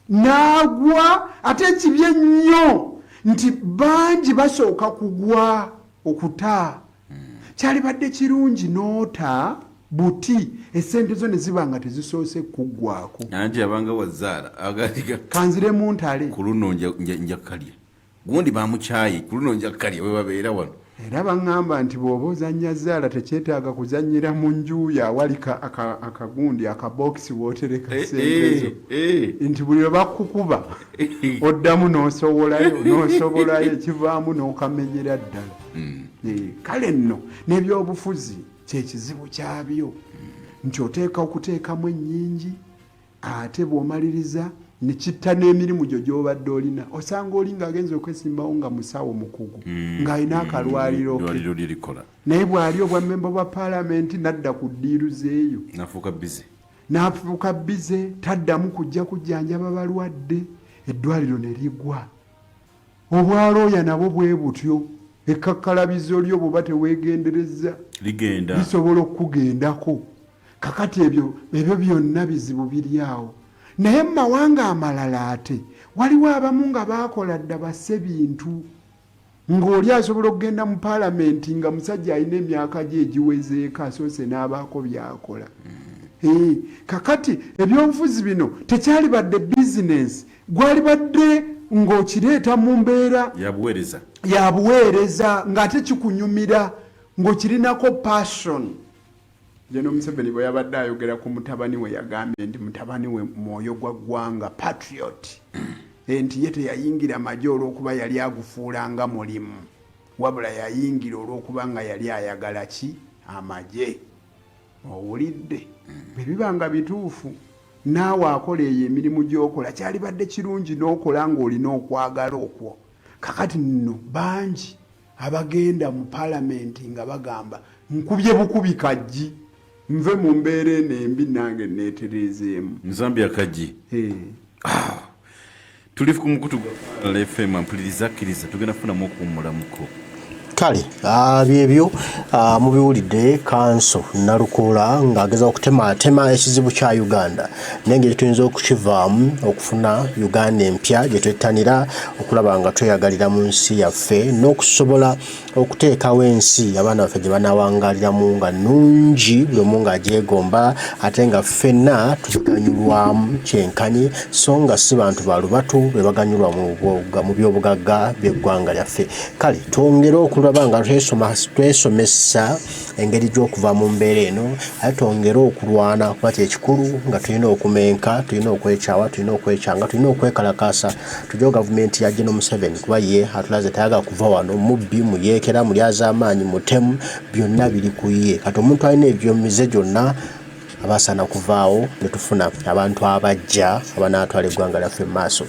n'agwa ate ekibi ennyo nti bangi basooka kugwa okuta kyalibadde kirungi noota buti essente zo ne ziba nga tezisoose kuggwako anje abanga wazaala agatika kanzire mu ntale ku luno nja kalya gundi bamukyaye ku luno nja kalya we babeera wano era baŋŋamba nti bw'oba ozannya zaala tekyetaaga kuzannyira mu njuya awali akagundi akabokisi wootereka sentezo nti buli lwe bakukuba oddamu n'osobolayo ekivaamu n'okamenyera ddala kale nno n'ebyobufuzi kyekizibu kyabyo nti oteeka okuteekamu ennyingi ate bw'omaliriza ne kitta n'emirimu gyo gy'obadde olina osanga oli ng'agenza okwesimbawo nga musawo mukugu ng'alina akalwaliro ke naye bw'ali obwammemba bwa paalamenti n'adda ku ddiiruzi eyo n'afuuka bize taddamu kujja kujjanjaba balwadde eddwaliro ne ligwa obwalooya nabo bwe butyo ekkakkalabizo lyo bw'oba teweegendereza lisobola okugendako kakati ebyo byonna bizibu biri awo naye mu mawanga amalala ate waliwo abamu nga baakola dda basse bintu ng'oli asobola okugenda mu paalamenti nga musajja alina emyaka gye egiwezeeko asoose n'abaako byakola kakati ebyobufuzi bino tekyali badde bizinensi gwali badde ng'okireeta mu mbeera ya buweereza ng'ate kikunyumira ng'okirinako passion Jeno Museveni bwe yabadde ayogera ku mutabani we yagambye nti mutabani we mwoyo gwa ggwanga patriot nti ye teyayingira amagye olw'okuba yali agufuulanga mulimu wabula yayingira olw'okuba nga yali ayagala ki amagye owulidde bwe biba nga bituufu naawe akola eyo emirimu gy'okola kyalibadde kirungi n'okola ng'olina okwagala okwo kakati nno bangi abagenda mu paalamenti nga bagamba nkubye bukubi kajji nve mu mbeera eno embi nange neetereezeemu nzambya kajji tuli ku mukutu gwa FM mpuliriza akkiriza tugenda kufunamu okuwummulamuko kale byebyo mubiwulidde kanso Nalukoola ng'ageza okutematema ekizibu kya Uganda n'engeri tuyinza okukivaamu okufuna Uganda empya gye twettanira okulaba nga tweyagalira mu nsi yaffe n'okusobola okuteekawo ensi abaana baffe gye banawangaaliramu nga nnungi buli omu ng'agyegomba ate nga ffenna tuganyulwamu kyenkanyi so nga si bantu balubatu be baganyulwa mu byobugagga by'eggwanga lyaffe. Kale twongere okulaba nga twesomesa engeri gy'okuva mu mbeera eno ate twongere okulwana kuba kyekikulu nga tulina okumenka tulina okwekyawa tulina okwekyanga tulina okwekalakaasa tujyewo gavumenti ya General Museveni kuba ye atulaze tayagala kuva wano mubbi muyeekera mulyaza amaanyi mutemu byonna biri ku ye kati omuntu alina ebyomize gyonna abasaana kuvaawo ne tufuna abantu abajja abanaatwala eggwanga lyaffe mu maaso.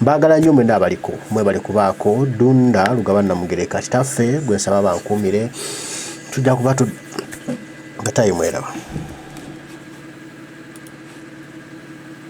Mbagala nnyo mwena abaliko mwebale kubaako Dunda Lugaba Namugereka kitaffe gwe nsaba bankuumire tujja kuba nga tayi mweraba.